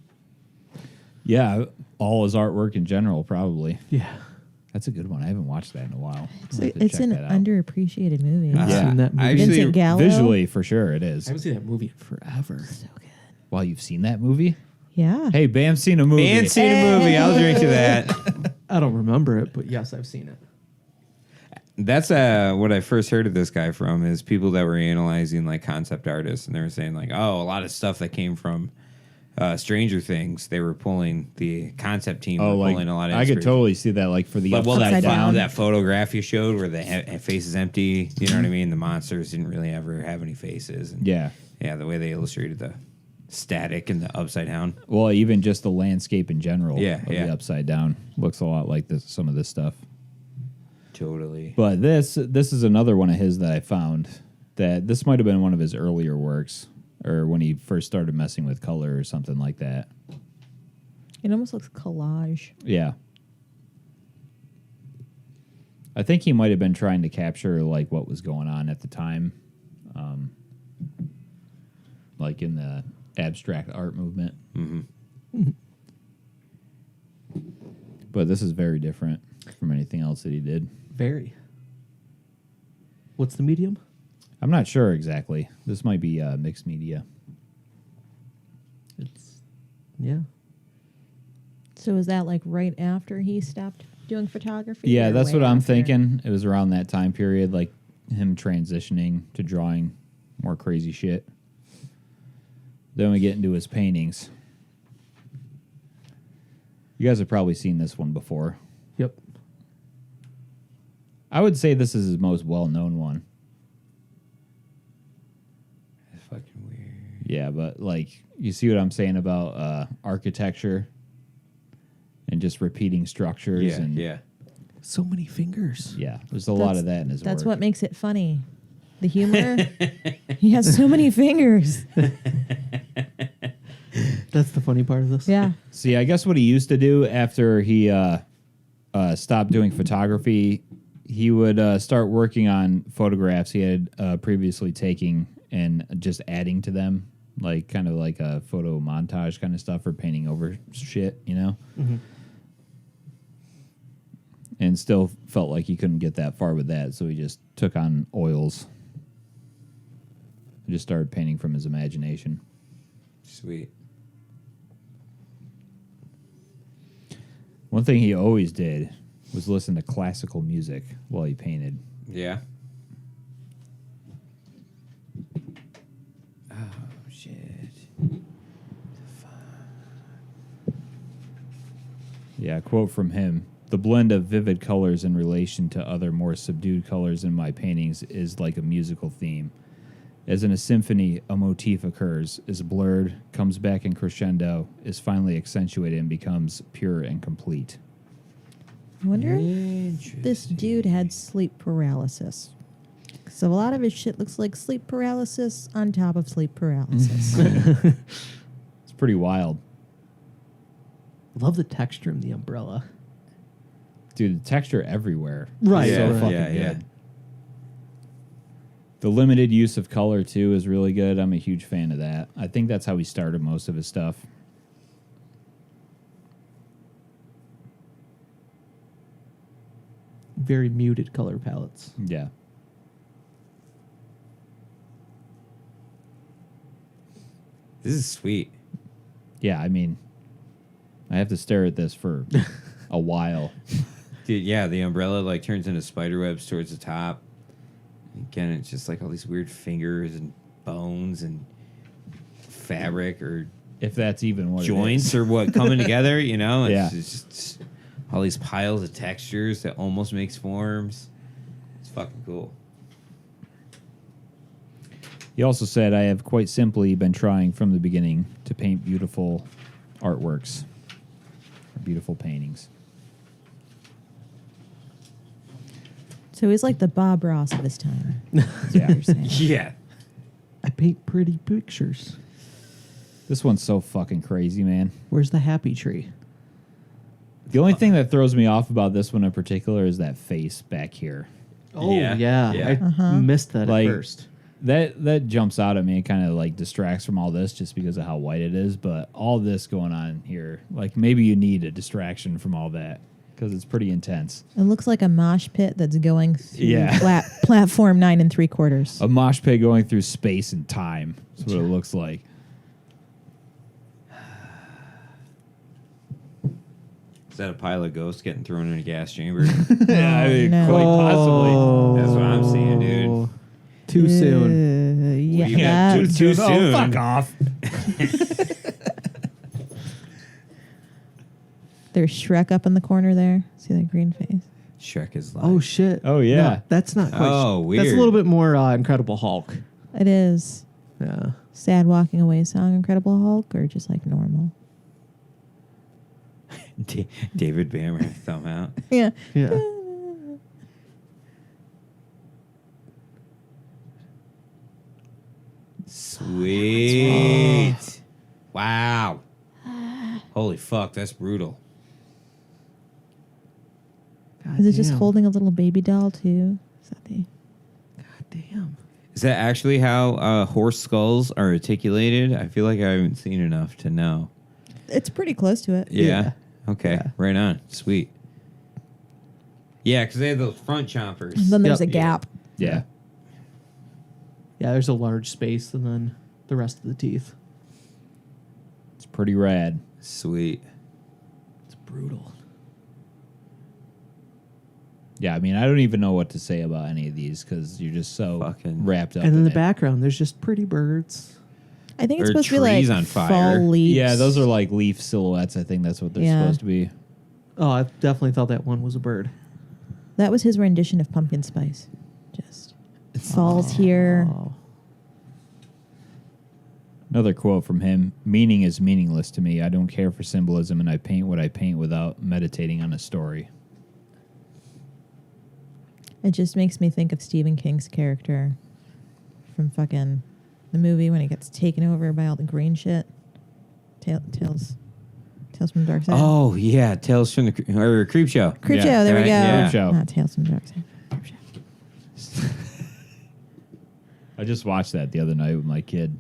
S3: Yeah, all his artwork in general, probably.
S2: Yeah.
S3: That's a good one. I haven't watched that in a while.
S5: It's an underappreciated movie.
S2: I've
S3: Yeah.
S2: seen that movie.
S1: Actually,
S5: Vincent Gallo.
S3: Visually, for sure, it is.
S2: I haven't seen that movie in forever.
S5: So good.
S3: Wow, you've seen that movie?
S5: Yeah.
S3: Hey, Bam's seen a movie.
S1: And seen a movie. I'll drink to that.
S2: I don't remember it, but yes, I've seen it.
S1: That's what I first heard of this guy from is people that were analyzing like concept artists, and they were saying like, oh, a lot of stuff that came from Stranger Things, they were pulling the concept team.
S3: Oh,
S1: were
S3: like
S1: pulling a lot of
S3: I could
S1: inspiration.
S3: totally see that, like for the
S1: But well,
S5: Upside Down.
S1: that photograph you showed where the face is empty, you know what I mean? The monsters didn't really ever have any faces. And
S3: yeah.
S1: yeah, the way they illustrated the static and the upside down.
S3: Well, even just the landscape in general.
S1: Yeah,
S3: of
S1: yeah.
S3: The upside down looks a lot like this. Some of this stuff.
S1: Totally.
S3: But this is another one of his that I found that this might have been one of his earlier works, or when he first started messing with color or something like that.
S5: It almost looks collage.
S3: Yeah. I think he might have been trying to capture like what was going on at the time, like in the abstract art movement.
S1: Mm-hmm.
S3: But this is very different from anything else that he did.
S2: Very. What's the medium?
S3: I'm not sure exactly. This might be mixed media.
S2: Yeah.
S5: So is that like right after he stopped doing photography?
S3: Yeah,
S5: or
S3: that's
S5: way
S3: what I'm
S5: after?
S3: thinking. It was around that time period, like him transitioning to drawing more crazy shit. Then we get into his paintings. You guys have probably seen this one before.
S2: Yep.
S3: I would say this is his most well-known one.
S1: That's fucking weird.
S3: Yeah, but like, you see what I'm saying about architecture and just repeating structures?
S1: Yeah,
S3: and
S1: yeah.
S2: So many fingers.
S3: Yeah, there's a lot of that in his
S5: That's
S3: work.
S5: what makes it funny. The humor. He has so many fingers.
S2: That's the funny part of this.
S5: Yeah.
S3: See, I guess what he used to do after he stopped doing photography, he would start working on photographs he had previously taken and just adding to them, like kind of like a photo montage kind of stuff or painting over shit, you know?
S2: Mm-hmm.
S3: And still felt like he couldn't get that far with that, so he just took on oils. He just started painting from his imagination.
S1: Sweet.
S3: One thing he always did was listen to classical music while he painted.
S1: Yeah. Oh, shit.
S3: Yeah, a quote from him. The blend of vivid colors in relation to other more subdued colors in my paintings is like a musical theme. As in a symphony, a motif occurs, is blurred, comes back in crescendo, is finally accentuated, and becomes pure and complete.
S5: I wonder if this dude had sleep paralysis. So a lot of his shit looks like sleep paralysis on top of sleep paralysis.
S3: It's pretty wild.
S2: Love the texture of the umbrella.
S3: Dude, the texture everywhere.
S2: Right,
S3: is so
S2: right.
S3: fucking
S1: Yeah, yeah.
S3: good. The limited use of color, too, is really good. I'm a huge fan of that. I think that's how he started most of his stuff.
S2: Very muted color palettes.
S3: Yeah.
S1: This is sweet.
S3: Yeah, I mean, I have to stare at this for a while.
S1: Dude, yeah, the umbrella like turns into spider webs towards the top. Again, it's just like all these weird fingers and bones and fabric or
S3: If that's even what
S1: joints
S3: it is.
S1: or what coming together, you know? It's,
S3: Yeah.
S1: it's just all these piles of textures that almost makes forms. It's fucking cool.
S3: He also said, I have quite simply been trying from the beginning to paint beautiful artworks, or beautiful paintings.
S5: So he's like the Bob Ross of his time. That's
S3: Yeah.
S5: what you're saying.
S1: Yeah.
S2: I paint pretty pictures.
S3: This one's so fucking crazy, man.
S2: Where's the happy tree?
S3: The only thing that throws me off about this one in particular is that face back here.
S2: Oh,
S1: Yeah,
S2: yeah.
S1: yeah.
S2: I missed that
S3: Like-
S2: at first.
S3: That jumps out at me and kind of like distracts from all this just because of how white it is. But all this going on here, like maybe you need a distraction from all that because it's pretty intense.
S5: It looks like a mosh pit that's going through
S3: Yeah.
S5: platform 9 3/4.
S3: A mosh pit going through space and time. That's what it looks like.
S1: Is that a pile of ghosts getting thrown in a gas chamber?
S3: Yeah, I mean,
S5: no.
S3: quite possibly.
S1: That's what I'm seeing, dude.
S2: Too soon.
S5: Yeah,
S1: Yeah,
S5: that-
S1: too soon.
S3: Oh, fuck off.
S5: There's Shrek up in the corner there. See that green face?
S1: Shrek is like.
S2: Oh, shit.
S3: Oh, yeah.
S2: No, that's not quite.
S1: Oh,
S2: That's a
S1: weird.
S2: little bit more Incredible Hulk.
S5: It is.
S2: Yeah.
S5: Sad Walking Away song, Incredible Hulk, or just like normal?
S1: David Bammer, thumb out.
S5: Yeah.
S2: Yeah.
S1: Sweet. Wow. Holy fuck, that's brutal.
S2: God
S5: Is it just
S2: damn.
S5: holding a little baby doll too? Is that the?
S2: God damn.
S1: Is that actually how horse skulls are articulated? I feel like I haven't seen enough to know.
S5: It's pretty close to it.
S1: Yeah. Okay.
S2: Yeah.
S1: Right on. Sweet. Yeah, because they have those front chompers.
S5: Then there's
S2: Yep.
S5: a gap.
S3: Yeah.
S2: Yeah, there's a large space and then the rest of the teeth.
S3: It's pretty rad.
S1: Sweet.
S2: It's brutal.
S3: Yeah, I mean, I don't even know what to say about any of these because you're just so
S1: Fucking-
S3: wrapped up
S2: And in
S3: in
S2: the
S3: it.
S2: background, there's just pretty birds.
S5: I think it's
S1: Or
S5: supposed to be like
S1: trees on fire.
S5: fall leaves.
S3: Yeah, those are like leaf silhouettes. I think that's what they're
S5: Yeah.
S3: supposed to be.
S2: Oh, I definitely thought that one was a bird.
S5: That was his rendition of pumpkin spice. Just falls here.
S2: Oh.
S3: Another quote from him: "Meaning is meaningless to me. I don't care for symbolism, and I paint what I paint without meditating on a story."
S5: It just makes me think of Stephen King's character from fucking the movie when he gets taken over by all the green shit. Tales from the Dark Side.
S1: Oh yeah, Tales from the Creep Show.
S5: Creep
S3: yeah,
S5: Show. There we
S1: right,
S5: go.
S1: yeah.
S3: Creep Show.
S5: Not Tales from the Dark Side. Creep Show.
S3: I just watched that the other night with my kid.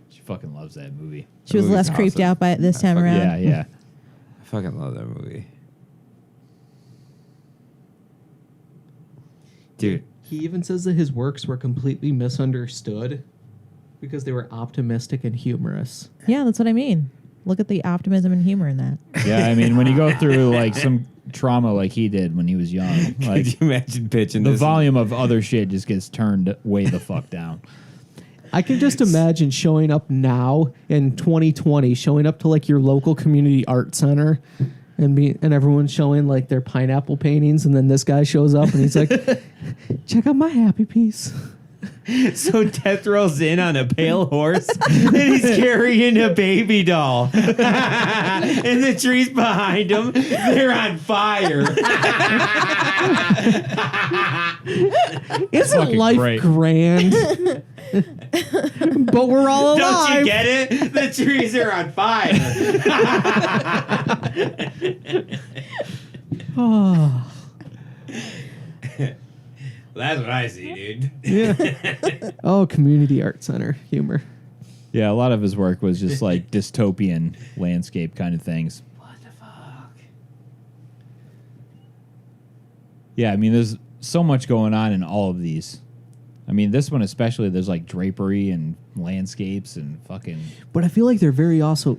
S3: She fucking loves that movie.
S5: She was
S1: movie's
S5: less creeped
S1: awesome.
S5: out by it this time around.
S3: Yeah, yeah.
S1: I fucking love that movie. Dude,
S2: He even says that his works were completely misunderstood because they were optimistic and humorous.
S5: Yeah, that's what I mean. Look at the optimism and humor in that.
S3: Yeah, I mean, when you go through like some trauma like he did when he was young,
S1: could
S3: like
S1: you imagine pitching
S3: the
S1: this?
S3: volume of other shit just gets turned way the fuck down.
S2: I can just imagine showing up now in 2020, showing up to like your local community art center and everyone's showing like their pineapple paintings, and then this guy shows up and he's like, check out my happy piece.
S1: So Death rolls in on a pale horse and he's carrying a baby doll. And the trees behind him, they're on fire.
S2: Isn't
S3: fucking
S2: life
S3: great.
S2: grand? But we're all alive.
S1: Don't you get it? The trees are on fire.
S2: Oh.
S1: That's what I see, dude.
S2: Yeah. Oh, community art center humor.
S3: Yeah, a lot of his work was just like dystopian landscape kind of things.
S1: What the fuck?
S3: Yeah, I mean, there's so much going on in all of these. I mean, this one especially, there's like drapery and landscapes and fucking...
S2: But I feel like they're very also,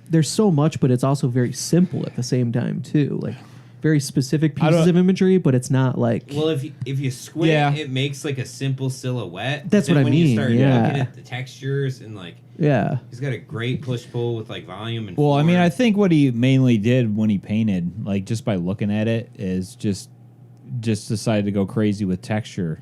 S2: there's so much, but it's also very simple at the same time too. Like very specific pieces of imagery, but it's not like.
S1: Well, if you squint,
S3: Yeah.
S1: it makes like a simple silhouette.
S2: That's
S1: Then
S2: what I
S1: when you
S2: mean,
S1: start
S2: yeah.
S1: looking at the textures and like,
S2: Yeah.
S1: he's got a great push pull with like volume and.
S3: Well, I mean,
S1: form.
S3: I think what he mainly did when he painted, like just by looking at it, is just decided to go crazy with texture.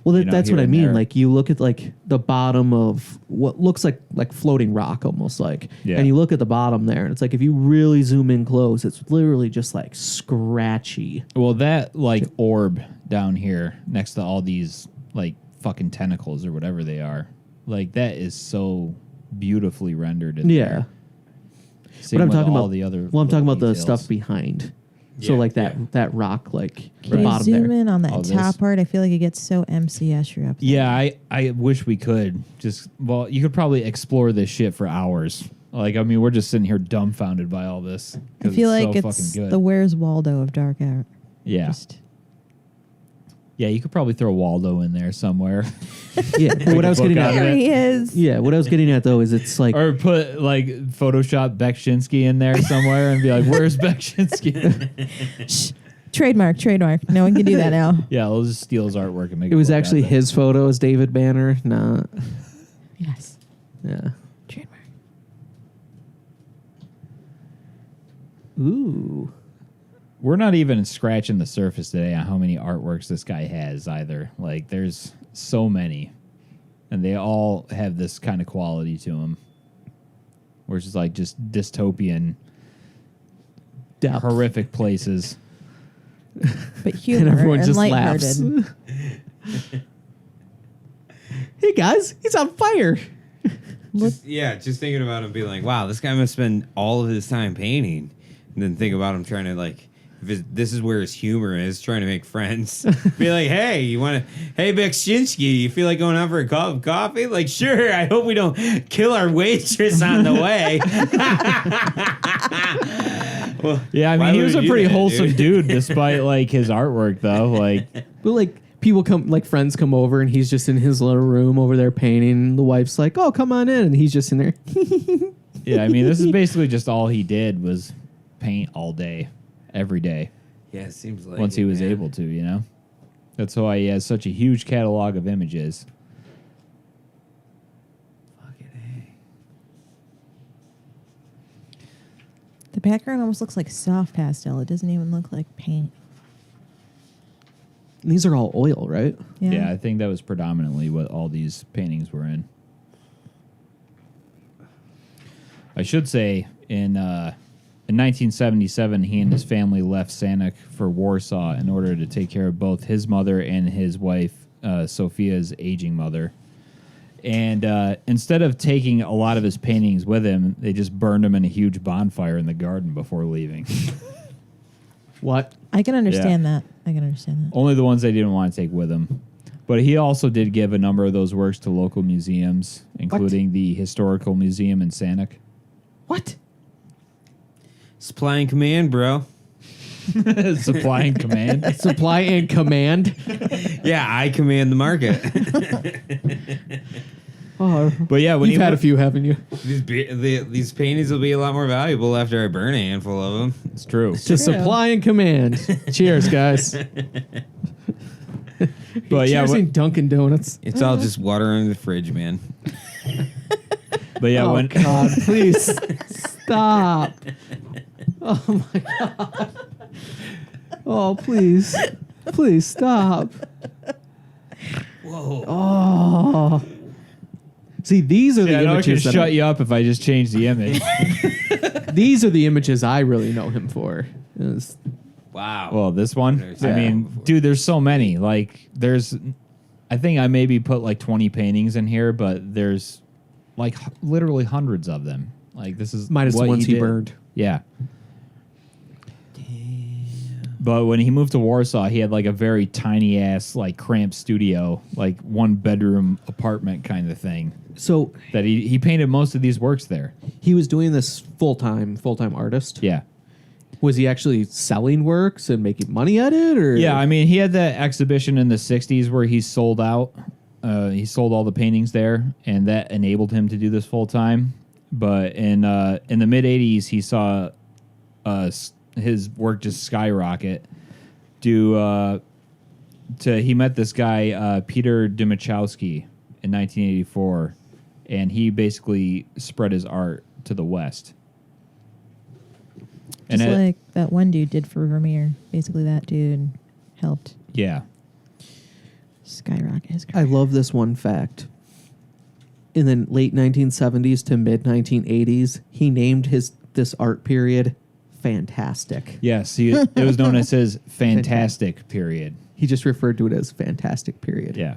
S2: Well,
S3: You know,
S2: that's
S3: here
S2: what I
S3: and
S2: mean.
S3: there.
S2: Like you look at like the bottom of what looks like floating rock, almost like,
S3: Yeah.
S2: and you look at the bottom there, and it's like if you really zoom in close, it's literally just like scratchy.
S3: Well, that like orb down here next to all these like fucking tentacles or whatever they are, like that is so beautifully rendered. In
S2: Yeah.
S3: there.
S2: But
S3: Same
S2: I'm
S3: with
S2: talking
S3: all
S2: about
S3: the other.
S2: Well, I'm talking
S3: little
S2: about the
S3: details.
S2: stuff behind. So
S1: Yeah,
S2: like
S1: yeah.
S2: that rock, like the
S5: Can you
S2: bottom
S5: zoom
S2: there.
S5: in on that
S3: Oh, this?
S5: top part? I feel like it gets so MC Escher up there.
S3: Yeah, I wish we could just. Well, you could probably explore this shit for hours. Like, I mean, we're just sitting here dumbfounded by all this.
S5: I
S3: 'cause
S5: feel
S3: it's
S5: like
S3: so
S5: it's
S3: fucking good.
S5: the Where's Waldo of dark art.
S3: Yeah,
S5: Just
S3: yeah. You could probably throw Waldo in there somewhere,
S2: Yeah, but what I was
S3: book
S2: getting
S3: out of
S2: at.
S5: there
S3: it.
S5: he is.
S2: Yeah, what I was getting at though is it's like
S3: or put like Photoshop Beksiński in there somewhere and be like, "Where's Beksiński?"
S5: Shh. Trademark. No one can do that now.
S3: Yeah, we'll just steal his artwork and make.
S2: it was
S3: a book out
S2: actually
S3: of it.
S2: his photo as David Banner, not.
S5: Yes.
S2: Yeah.
S5: Trademark.
S2: Ooh.
S3: We're not even scratching the surface today on how many artworks this guy has either. Like, there's so many, and they all have this kind of quality to them, where it's just like just dystopian,
S2: Depth.
S3: horrific places.
S5: But humor
S2: And everyone just
S5: lighthearted.
S2: laughs. Hey guys, he's on fire.
S1: Just thinking about him being like, wow, this guy must spend all of his time painting. And then think about him trying to like, this is where his humor is, trying to make friends. Be like, hey, hey, Beksiński, you feel like going out for a cup of coffee? Like, sure, I hope we don't kill our waitress on the way. Well,
S3: Yeah, I
S1: why
S3: mean, he
S1: would
S3: was
S1: we
S3: a
S1: do
S3: pretty
S1: that,
S3: wholesome dude, despite like his artwork, though. Like,
S2: But like people come, like friends come over, and he's just in his little room over there painting. And the wife's like, "Oh, come on in," and he's just in there.
S3: yeah, I mean, this is basically just all he did was paint all day, every day.
S1: Yeah, it seems like
S3: Once he was able to, you know? That's why he has such a huge catalog of images.
S1: Fucking
S5: background almost looks like soft pastel. It doesn't even look like paint.
S2: These are all oil, right?
S3: Yeah, I think that was predominantly what all these paintings were in. I should say in 1977, he and his family left Sanok for Warsaw in order to take care of both his mother and his wife, Sophia's aging mother. And instead of taking a lot of his paintings with him, they just burned them in a huge bonfire in the garden before leaving.
S2: What?
S5: I can understand that. I can understand that.
S3: Only the ones they didn't want to take with him. But he also did give a number of those works to local museums, including the Historical Museum in Sanok.
S2: What?
S1: Supply and command, bro.
S3: Supply and command.
S2: Supply and command.
S1: Yeah, I command the market.
S2: Oh,
S3: But yeah, when
S2: you've had a few, haven't you?
S1: These paintings will be a lot more valuable after I burn a handful of them.
S3: It's true.
S2: To supply and command. Cheers, guys.
S3: But yeah,
S2: Cheers in Dunkin' Donuts.
S1: It's all just water in the fridge, man.
S3: but yeah,
S2: Oh
S3: when
S2: God, please stop. Oh my God. Oh, please. Please stop.
S1: Whoa.
S2: Oh. See, these are the
S3: I know I can
S2: images.
S3: shut you up if I just change the image.
S2: These are the images I really know him for. Is-
S1: Wow.
S3: Well, this one,
S1: Yeah.
S3: I mean, dude, there's so many. Like, I think I maybe put like 20 paintings in here, but there's like literally hundreds of them. Like, this is
S2: Minus the
S3: what
S2: ones he
S3: did.
S2: burned.
S3: Yeah. But when he moved to Warsaw, he had like a very tiny ass, like cramped studio, like 1-bedroom apartment kind of thing.
S2: So
S3: That he painted most of these works there.
S2: he was doing this full-time artist.
S3: Yeah.
S2: Was he actually selling works and making money at it, or
S3: Yeah, I mean, he had that exhibition in the 60s where he sold out. He sold all the paintings there, and that enabled him to do this full time. But in the mid 80s, he saw his work just skyrocket. He met this guy Peter Dymachowski in 1984, and he basically spread his art to the West.
S5: Just like that one dude did for Vermeer. Basically, that dude helped
S3: yeah.
S5: skyrocket his
S2: I
S5: career.
S2: love this one fact. In the late 1970s to mid 1980s, he named this art period Fantastic.
S3: Yes, it was known as his fantastic period.
S2: He just referred to it as Fantastic period.
S3: Yeah.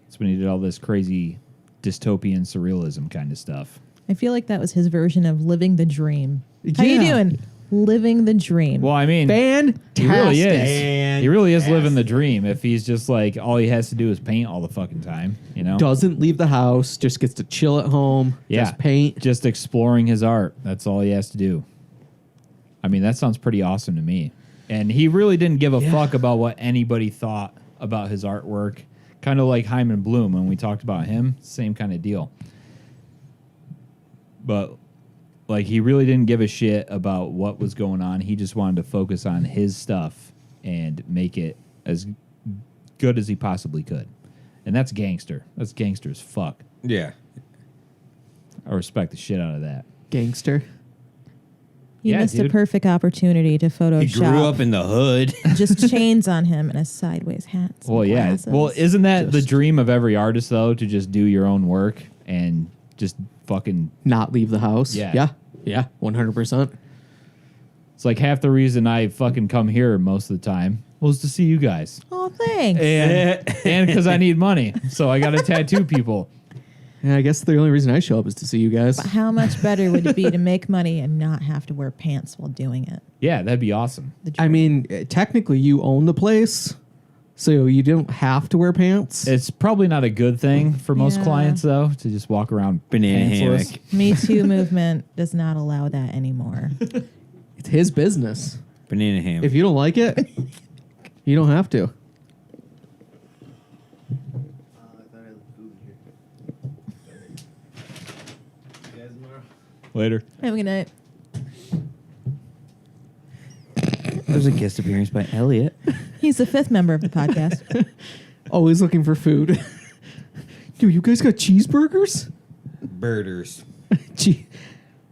S3: That's when he did all this crazy dystopian surrealism kind of stuff.
S5: I feel like that was his version of living the dream. How you
S2: Yeah.
S5: doing? Living the dream.
S3: Well, I mean,
S2: Fantastic.
S3: he really is. He really is living the dream if he's just like, all he has to do is paint all the fucking time, you know?
S2: Doesn't leave the house, just gets to chill at home,
S3: Yeah.
S2: just paint.
S3: Just exploring his art. That's all he has to do. I mean, that sounds pretty awesome to me. And he really didn't give a fuck about what anybody thought about his artwork. Kind of like Hyman Bloom when we talked about him. Same kind of deal. But, like, he really didn't give a shit about what was going on. He just wanted to focus on his stuff and make it as good as he possibly could. And that's gangster. That's gangster as fuck.
S1: Yeah.
S3: I respect the shit out of that.
S2: Gangster.
S5: You
S3: Yeah,
S5: missed
S3: dude.
S5: a perfect opportunity to
S1: He
S5: Photoshop.
S1: grew up in the hood.
S5: just chains on him and a sideways hat. some
S3: Well, yeah.
S5: glasses.
S3: Well, isn't that the
S2: Just-
S3: dream of every artist, though, to just do your own work and just fucking...
S2: Not leave the house.
S3: Yeah.
S2: Yeah. Yeah. 100%.
S3: It's like half the reason I fucking come here most of the time was to see you guys.
S5: Oh, thanks.
S3: And because I need money. So I got to tattoo people.
S2: Yeah, I guess the only reason I show up is to see you guys.
S5: But how much better would it be to make money and not have to wear pants while doing it?
S3: Yeah, that'd be awesome.
S5: The
S2: I
S5: dream.
S2: mean, technically, you own the place, so you don't have to wear pants.
S3: It's probably not a good thing for most
S5: Yeah.
S3: clients, though, to just walk around
S1: Banana
S3: pantsless.
S1: hammock.
S5: Me Too movement does not allow that anymore.
S2: It's his business.
S1: Banana hammock.
S2: If you don't like it, you don't have to.
S3: Later.
S5: Have a good night.
S1: There's a guest appearance by Elliot.
S5: He's the fifth member of the podcast.
S2: Always looking for food. Dude, you guys got cheeseburgers?
S1: Birders.
S2: Gee,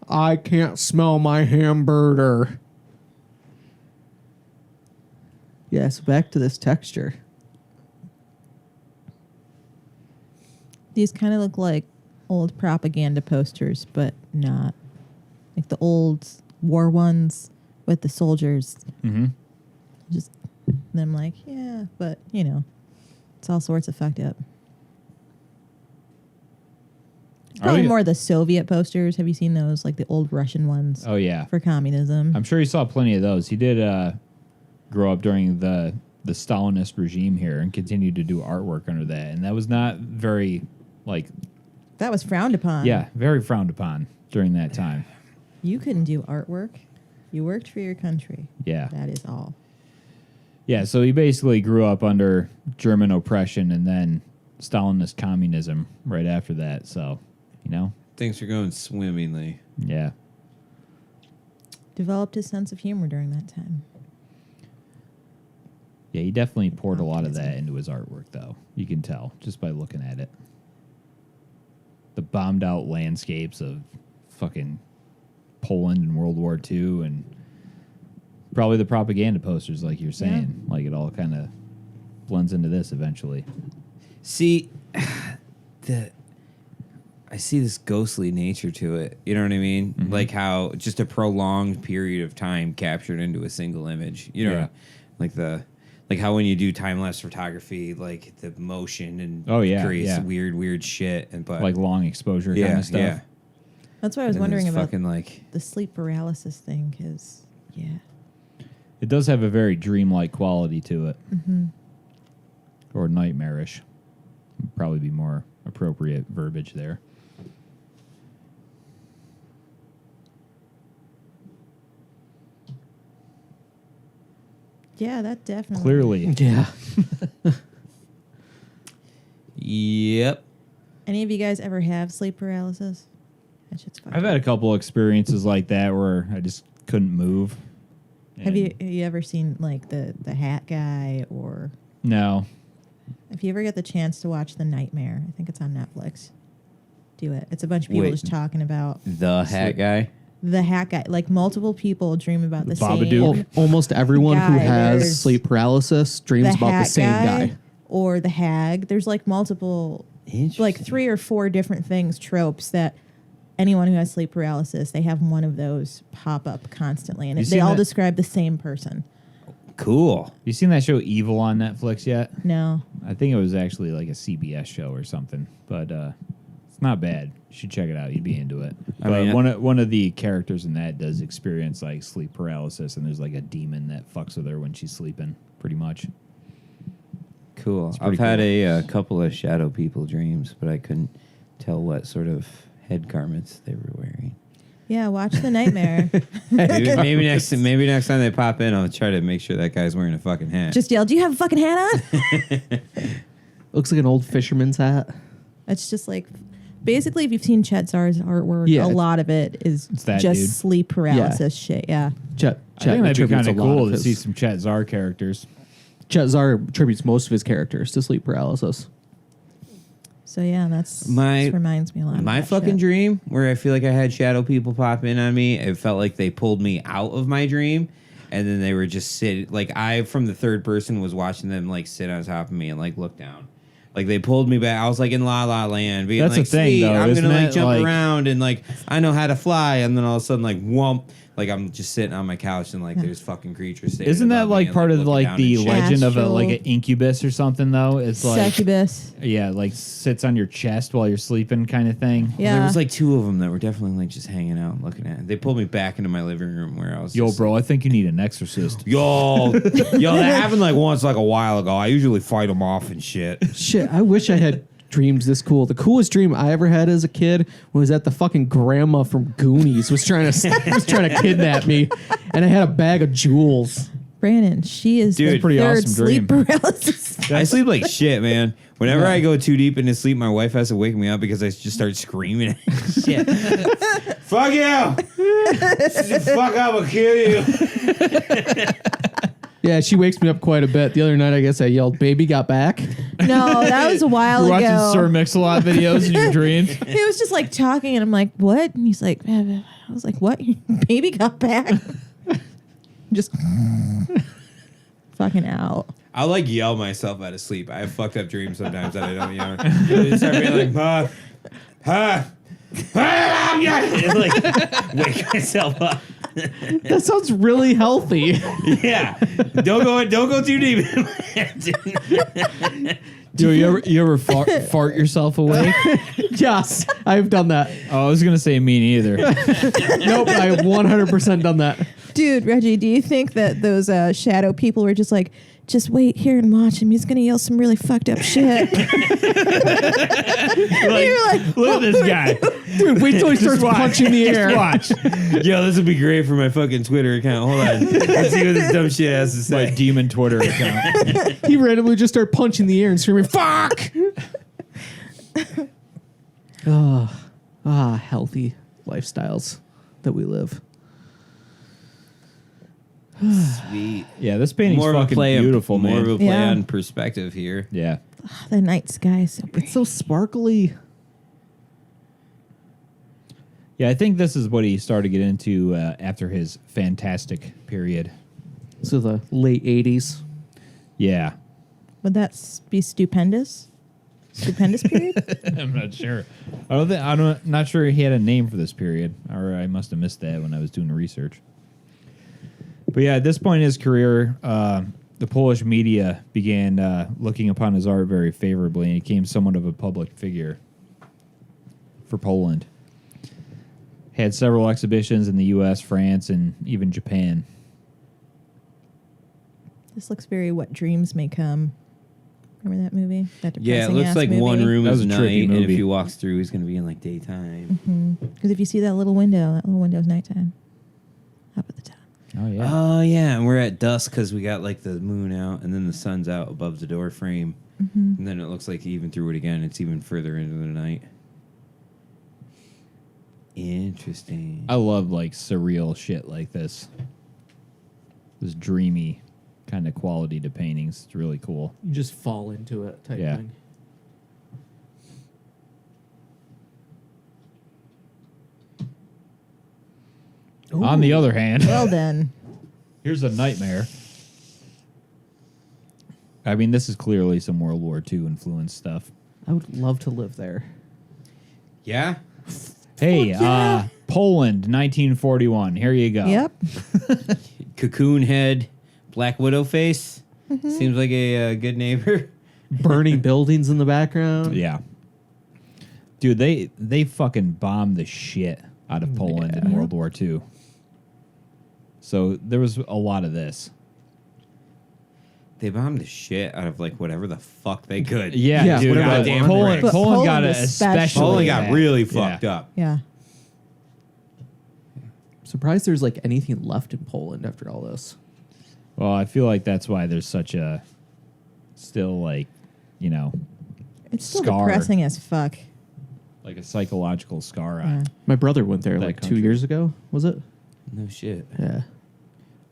S2: I can't smell my hamburger. Yeah, so back to this texture.
S5: These kind of look like old propaganda posters, but not. Like the old war ones with the soldiers.
S3: Mm-hmm.
S5: Just them like, yeah, but, you know, it's all sorts of fucked up. Probably more the Soviet posters. Have you seen those? Like the old Russian ones
S3: Oh, yeah.
S5: for communism.
S3: I'm sure he saw plenty of those. He did grow up during the Stalinist regime here and continued to do artwork under that. And that was not very, like...
S5: That was frowned upon.
S3: Yeah, very frowned upon during that time.
S5: You couldn't do artwork. You worked for your country.
S3: Yeah.
S5: That is all.
S3: Yeah, so he basically grew up under German oppression and then Stalinist communism right after that. So, you know.
S1: Things are going swimmingly.
S3: Yeah.
S5: Developed his sense of humor during that time.
S3: Yeah, he definitely poured a lot of that into his artwork, though. You can tell just by looking at it. The bombed out landscapes of fucking Poland in World War II and probably the propaganda posters, like you're saying. Like it all kind of blends into this eventually.
S1: See, I see this ghostly nature to it. You know what I mean?
S3: Mm-hmm.
S1: Like how just a prolonged period of time captured into a single image. You know, like how when you do time lapse photography, like the motion and creates weird shit and but
S3: Like long exposure kind of stuff.
S1: Yeah.
S5: That's what I was
S1: And
S5: wondering
S1: it's
S5: about
S1: fucking like
S5: the sleep paralysis thing, because, yeah.
S3: It does have a very dreamlike quality to it.
S5: Mm-hmm.
S3: Or nightmarish. Would probably be more appropriate verbiage there.
S5: Yeah, that definitely.
S3: Clearly.
S2: Yeah.
S1: Yep.
S5: Any of you guys ever have sleep paralysis? That shit's fucked
S3: I've had a couple experiences like that where I just couldn't move.
S5: Have you ever seen like the hat guy, or
S3: No.
S5: if you ever get the chance to watch The Nightmare, I think it's on Netflix. Do it. It's a bunch of people
S1: Wait.
S5: just talking about
S1: The hat guy.
S5: the hat guy. Like multiple people dream about the
S3: Babadook.
S5: same.
S2: Almost everyone who
S5: Guy,
S2: has
S5: there's
S2: sleep paralysis dreams about the
S5: hat
S2: same guy.
S5: or the hag. There's like multiple, like 3 or 4 different things, tropes that anyone who has sleep paralysis, they have one of those pop up constantly, and
S3: You
S5: they
S3: seen
S5: all
S3: that-
S5: describe the same person.
S1: Cool.
S3: You seen that show Evil on Netflix yet?
S5: No,
S3: I think it was actually like a CBS show or something, but it's not bad. You should check it out. You'd be into it.
S1: I
S3: But
S1: mean,
S3: one of the characters in that does experience like sleep paralysis, and there's like a demon that fucks with her when she's sleeping, pretty much.
S1: Cool.
S3: pretty
S1: I've had
S3: cool.
S1: a couple of shadow people dreams, but I couldn't tell what sort of head garments they were wearing.
S5: yeah, watch The Nightmare.
S1: maybe next time they pop in, I'll try to make sure that guy's wearing a fucking hat.
S5: Just yell, "Do you have a fucking hat on?"
S2: Looks like an old fisherman's hat.
S5: It's just like, basically, if you've seen Chet Zar's artwork,
S2: Yeah.
S5: a lot of it is
S3: It's that
S5: just
S3: dude.
S5: sleep paralysis shit. Yeah.
S2: Chet
S3: I think that'd be
S2: attributes
S3: kind of
S2: a lot
S3: cool
S2: of
S3: to
S2: his-
S3: see some Chet Zar characters.
S2: Chet Zar attributes most of his characters to sleep paralysis.
S5: So yeah, this reminds me a lot of
S1: My
S5: that
S1: fucking
S5: shit.
S1: dream, where I feel like I had shadow people pop in on me, it felt like they pulled me out of my dream, and then they were just sitting. Like I, from the third person, was watching them like sit on top of me and like look down. Like they pulled me back. I was like in La La Land, being
S3: That's
S1: like,
S3: the thing,
S1: "Sweet,
S3: though,
S1: I'm
S3: isn't
S1: gonna like
S3: it?
S1: jump
S3: Like-
S1: around and like I know how to fly," and then all of a sudden like whomp. Like I'm just sitting on my couch and like there's fucking creatures. standing
S3: Isn't that
S1: above me
S3: like
S1: and,
S3: part of
S1: looking
S3: like
S1: down
S3: the
S1: and shit.
S3: legend of
S5: Astral.
S3: like an incubus or something though? It's like
S5: Succubus.
S3: yeah, like sits on your chest while you're sleeping kind of thing.
S5: Yeah.
S1: There was like 2 of them that were definitely like just hanging out and looking at it. They pulled me back into my living room where I was
S3: Yo,
S1: just
S3: bro, I think you need an exorcist.
S1: Yo, that happened like once, like a while ago. I usually fight them off and shit.
S2: Shit, I wish I had dreams this cool. The coolest dream I ever had as a kid was that the fucking grandma from Goonies was trying to kidnap me, and I had a bag of jewels.
S5: Brandon, she is
S1: Dude,
S5: the
S3: pretty
S5: third
S3: awesome
S5: sleep
S3: dream.
S5: paralysis.
S1: I sleep like shit, man. Whenever I go too deep into sleep, my wife has to wake me up because I just start screaming. Shit. Fuck you! Fuck up, I'll kill you.
S2: Yeah, she wakes me up quite a bit. The other night, I guess I yelled, "Baby got back."
S5: No, that was a while
S3: You're watching
S5: ago.
S3: Sir Mix-a-Lot videos in your dreams.
S5: He was just like talking, and I'm like, "What?" And he's like, I was like, what? Your baby got back? Just fucking out.
S1: I'll like yell myself out of sleep. I have fucked up dreams sometimes that I don't yell. I start being like, like wake myself up.
S2: That sounds really healthy.
S1: Yeah, don't go too deep.
S3: Do you ever fart yourself awake?
S2: Yes, I've done that.
S3: Oh, I was gonna say me neither.
S2: Nope, I've 100% done that.
S5: Dude, Reggie, do you think that those shadow people were just like, just wait here and watch him. He's going to yell some really fucked up shit. You're like,
S1: Look at this guy.
S2: Dude, wait till he starts punching the air.
S1: Watch. Yo, this would be great for my fucking Twitter account. Hold on. Let's see what this dumb shit has to say.
S3: My demon Twitter account.
S2: He randomly just started punching the air and screaming, fuck! Healthy lifestyles that we live.
S1: Sweet.
S3: Yeah, this painting's
S1: More of a
S3: fucking
S1: play,
S3: beautiful,
S1: more
S3: man.
S1: of a play
S5: Yeah.
S1: on perspective here.
S3: Yeah.
S5: the night sky is so pretty.
S2: It's so sparkly.
S3: Yeah, I think this is what he started to get into after his fantastic period.
S2: So the late 80s.
S3: Yeah.
S5: Would that be stupendous? Stupendous period?
S3: I'm not sure. I'm not sure he had a name for this period, or I must have missed that when I was doing research. But yeah, at this point in his career, the Polish media began looking upon his art very favorably, and he became somewhat of a public figure for Poland. Had several exhibitions in the U.S., France, and even Japan.
S5: This looks very What Dreams May Come. Remember that movie? That
S1: Yeah, it looks
S5: depressing-ass
S1: like
S5: movie?
S1: one room
S3: That was
S1: is
S3: a
S1: night,
S3: trippy
S1: and if
S3: movie.
S1: he walks through, he's going to be in like daytime.
S5: Because if you see that little window is nighttime. Up at the top.
S3: Oh, yeah.
S1: Oh yeah, and we're at dusk because we got like the moon out, and then the sun's out above the door frame, and then it looks like even through it again, it's even further into the night. Interesting.
S3: I love like surreal shit like this. This dreamy kind of quality to paintings. It's really cool.
S2: You just fall into it type
S3: Yeah.
S2: thing.
S3: On the other hand,
S5: Well then.
S3: here's a nightmare. I mean, this is clearly some World War II influenced stuff.
S2: I would love to live there.
S1: Yeah.
S3: Hey, Poland, 1941. Here you go.
S5: Yep.
S1: Cocoon head, Black Widow face. Seems like a good neighbor.
S2: Burning buildings in the background.
S3: Yeah. Dude, they fucking bombed the shit out of Poland in World War II. So there was a lot of this.
S1: They bombed the shit out of like whatever the fuck they could.
S2: Yeah,
S3: dude.
S2: whatever they
S1: goddamn
S2: wanted.
S5: But
S3: Poland got it
S5: Poland
S3: especially.
S5: especially.
S1: Poland got
S3: bad.
S1: really
S3: Yeah.
S1: fucked up.
S5: Yeah.
S2: Surprised there's like anything left in Poland after all this.
S3: Well, I feel like that's why there's such a still like, you know,
S5: It's still
S3: Scar.
S5: depressing as fuck.
S3: like a psychological scar on.
S2: My brother went there
S3: That
S2: like
S3: country.
S2: 2 years ago, was it?
S1: No shit.
S2: Yeah.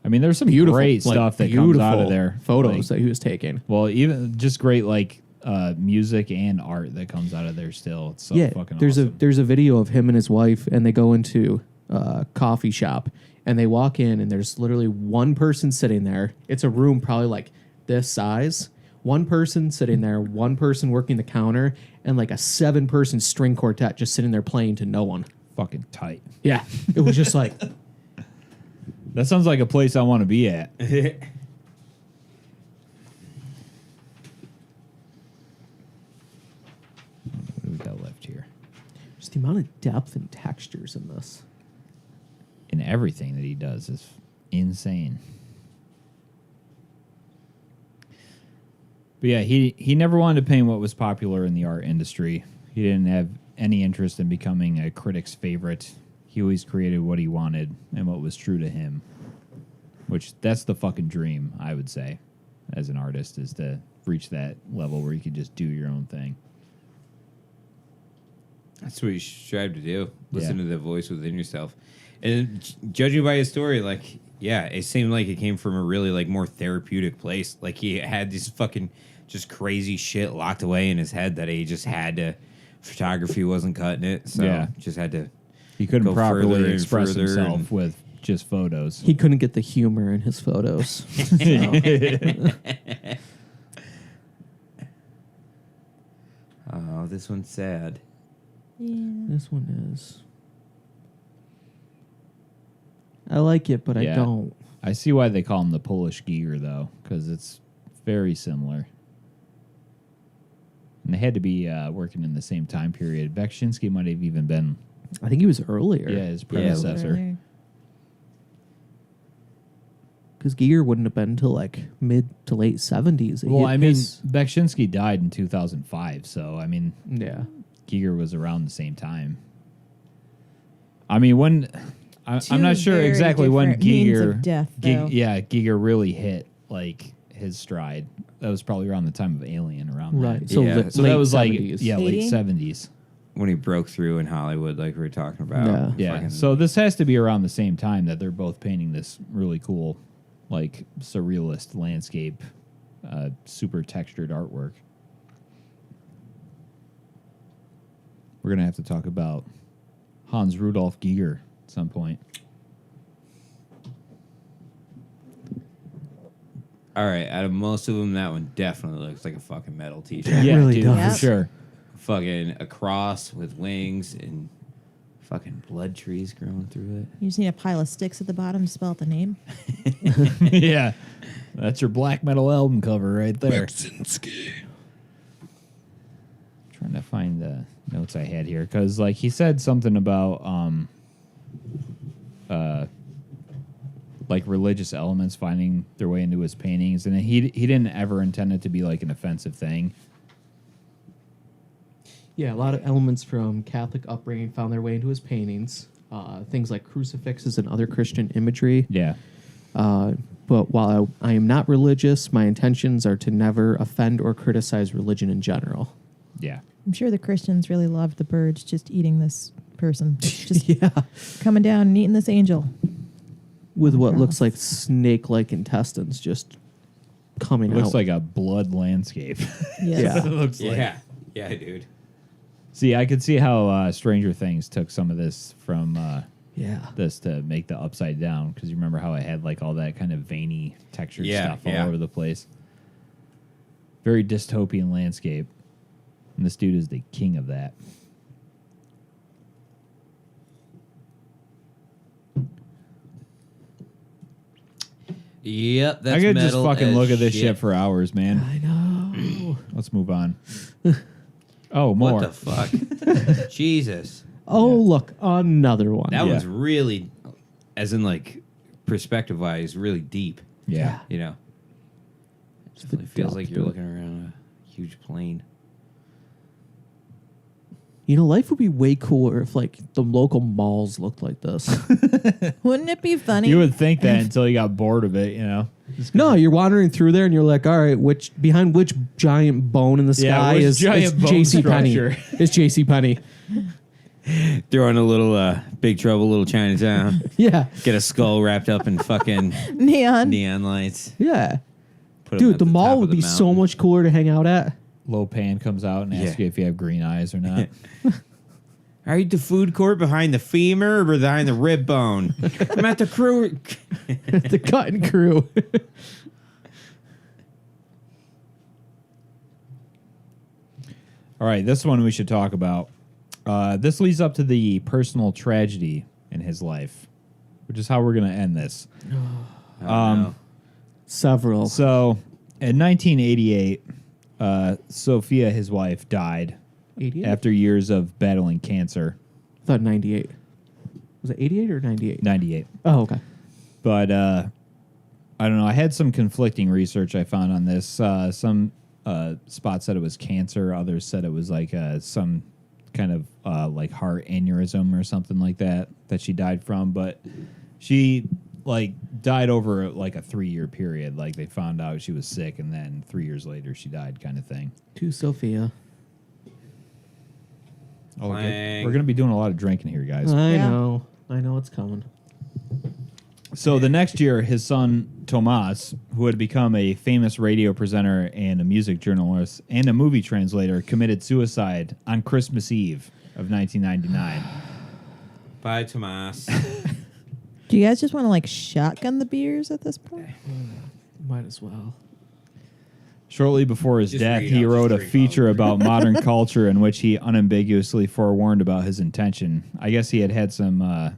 S3: I mean, there's some great stuff that comes out of there.
S2: Photos
S3: Like,
S2: that he was taking.
S3: well, even just great like music and art that comes out of there still. It's so fucking
S2: there's
S3: awesome.
S2: there's a video of him and his wife, and they go into a coffee shop, and they walk in, and there's literally one person sitting there. It's a room probably like this size. One person sitting there, one person working the counter, and like a 7-person string quartet just sitting there playing to no one.
S3: fucking tight.
S2: Yeah, it was just like
S3: That sounds like a place I want to be at.
S1: Oh,
S3: What do we got left here?
S2: just the amount of depth and textures in this.
S3: And everything that he does is insane. But yeah, he never wanted to paint what was popular in the art industry. He didn't have any interest in becoming a critic's favorite. He always created what he wanted and what was true to him. Which, that's the fucking dream, I would say, as an artist, is to reach that level where you can just do your own thing.
S1: That's what you strive to do. Listen
S3: Yeah.
S1: to the voice within yourself. And judging by his story, like, yeah, it seemed like it came from a really, like, more therapeutic place. Like, he had this fucking just crazy shit locked away in his head that he just had to... Photography wasn't cutting it, so
S3: Yeah.
S1: just had to
S3: He couldn't
S1: go further
S3: properly
S1: and
S3: express
S1: further
S3: himself
S1: and-
S3: with just photos.
S2: He couldn't get the humor in his photos.
S1: Oh, this one's sad.
S5: Yeah.
S2: This one is. I like it, but I
S3: Yeah.
S2: don't.
S3: I see why they call him the Polish Giger, though, because it's very similar. And they had to be working in the same time period. Beksiński might have even been,
S2: I think he was earlier.
S3: his predecessor.
S5: Earlier.
S2: Because Giger wouldn't have been until like mid to late 70s.
S3: Well, I mean, Beksiński died in 2005, so, I mean,
S2: yeah.
S3: Giger was around the same time. I mean, when... I'm
S5: Two
S3: not sure
S5: very
S3: exactly when
S5: different means of
S3: Giger...
S5: death, though.
S3: Giger really hit, like, his stride. That was probably around the time of Alien, around
S2: Right.
S3: that.
S2: So,
S1: Yeah.
S3: So
S2: late
S3: that was
S2: 70s.
S3: like, yeah, late
S5: 80?
S3: 70s.
S1: When he broke through in Hollywood, like we were talking about.
S2: Yeah.
S3: Yeah.
S1: Fucking-
S3: So this has to be around the same time that they're both painting this really cool, like, surrealist landscape, super textured artwork. We're going to have to talk about Hans Rudolf Giger at some point.
S1: All right, out of most of them, that one definitely looks like a fucking metal t-shirt.
S3: Yeah,
S2: really
S3: dude,
S2: does.
S3: for sure.
S1: Fucking a cross with wings and fucking blood trees growing through it.
S5: You just need a pile of sticks at the bottom to spell out the name.
S3: Yeah. That's your black metal album cover right there. Trying to find the notes I had here because, like, he said something about like religious elements finding their way into his paintings, and he didn't ever intend it to be like an offensive thing.
S2: Yeah, a lot of elements from Catholic upbringing found their way into his paintings. Things like crucifixes and other Christian imagery.
S3: Yeah,
S2: But while I am not religious, my intentions are to never offend or criticize religion in general.
S3: yeah,
S5: I'm sure the Christians really loved the birds just eating this person. Just
S2: Yeah.
S5: coming down and eating this angel.
S2: With what looks like snake-like intestines just coming
S3: it looks
S2: out.
S3: like a blood landscape.
S5: Yes.
S2: Yeah.
S3: It looks like.
S1: Yeah. Yeah, dude.
S3: See, I could see how Stranger Things took some of this from
S2: Yeah.
S3: this to make the upside down, because you remember how it had like all that kind of veiny textured
S1: Yeah,
S3: stuff
S1: yeah.
S3: all over the place. Very dystopian landscape. And this dude is the king of that.
S1: Yep, that's
S3: I could just
S1: metal
S3: fucking
S1: as
S3: look at this shit for hours, man.
S2: I know.
S3: Let's move on. Oh, more.
S1: What the fuck? Jesus.
S2: Oh, look, another one.
S1: That
S3: Yeah.
S1: one's really, as in like perspective-wise, really deep.
S3: Yeah.
S1: You know? It definitely feels like you're looking around a huge plane.
S2: You know, life would be way cooler if, like, the local malls looked like this.
S5: Wouldn't it be funny?
S3: You would think that until you got bored of it, you know?
S2: No, you're wandering through there and you're like, all right, behind which giant bone in the
S3: Yeah,
S2: sky
S3: which
S2: is
S3: giant bone
S2: JC Penney?
S3: structure?
S2: It's JC Penney.
S1: Throwing a little Big Trouble, Little Chinatown.
S2: Yeah.
S1: Get a skull wrapped up in fucking
S5: Neon.
S1: neon lights.
S2: Yeah.
S1: Put 'em
S2: Dude,
S1: at
S2: the
S1: top
S2: mall
S1: of
S2: would
S1: the
S2: be so
S1: mountain.
S2: much cooler to hang out at.
S3: Lopan comes out and asks
S1: Yeah.
S3: you if you have green eyes or not.
S1: Are you at the food court behind the femur or behind the rib bone? I'm at the crew.
S2: The cutting crew.
S3: All right, this one we should talk about. This leads up to the personal tragedy in his life, which is how we're going to end this.
S2: Several.
S3: So, in 1988, Sophia, his wife, died
S2: 88?
S3: after years of battling cancer.
S2: I thought 98. Was it 88 or 98?
S3: 98.
S2: Oh, okay.
S3: But I don't know. I had some conflicting research I found on this. Some spots said it was cancer. Others said it was like some kind of like heart aneurysm or something like that she died from. But she like died over like a 3-year period. Like they found out she was sick, and then 3 years later she died, kind of thing.
S2: To Sophia.
S3: Oh,
S1: Clang.
S3: we're gonna be doing a lot of drinking here, guys.
S2: I
S5: Yeah.
S2: know. I know it's coming.
S3: So the next year, his son Tomas, who had become a famous radio presenter and a music journalist and a movie translator, committed suicide on Christmas Eve of 1999.
S1: Bye, Tomas.
S5: Do you guys just want to like shotgun the beers at this point?
S2: Might as well.
S3: Shortly before his
S1: Just
S3: death,
S1: read
S3: he
S1: out,
S3: wrote a
S1: just read
S3: feature about modern culture in which he unambiguously forewarned about his intention. I guess he had some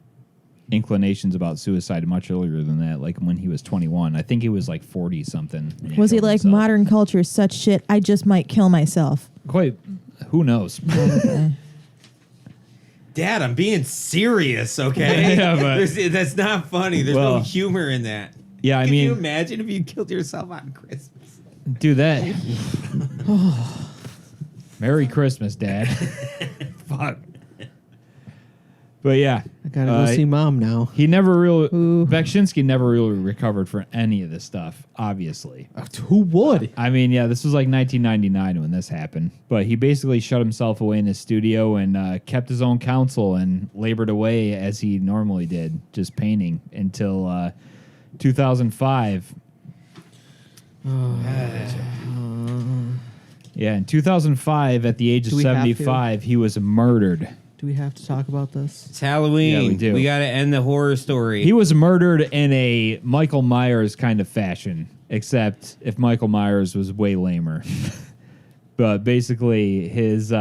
S3: inclinations about suicide much earlier than that, like when he was 21. I think he was like 40-something.
S5: Was he like, modern culture is such shit, I just might kill myself?
S3: Quite, who knows?
S5: Okay.
S1: Dad, I'm being serious, okay?
S3: Yeah, but-
S1: that's not funny. There's
S3: Well,
S1: no humor in that.
S3: Yeah, I
S1: Can
S3: mean,
S1: you imagine if you killed yourself on Christmas?
S3: do that. Merry Christmas, Dad. Fuck. But yeah,
S2: I gotta go see Mom now.
S3: he never really,
S5: Ooh.
S3: Beksiński never really recovered for any of this stuff, obviously.
S2: Who would?
S3: I mean, yeah, this was like 1999 when this happened. But he basically shut himself away in his studio and kept his own counsel and labored away as he normally did, just painting until 2005. Yeah, in 2005, at the age of
S2: Do we have to?
S3: 75, he was murdered.
S2: Do we have to talk about this?
S1: It's Halloween.
S3: Yeah, we do.
S1: We got to end the horror story.
S3: He was murdered in a Michael Myers kind of fashion, except if Michael Myers was way lamer. But basically, his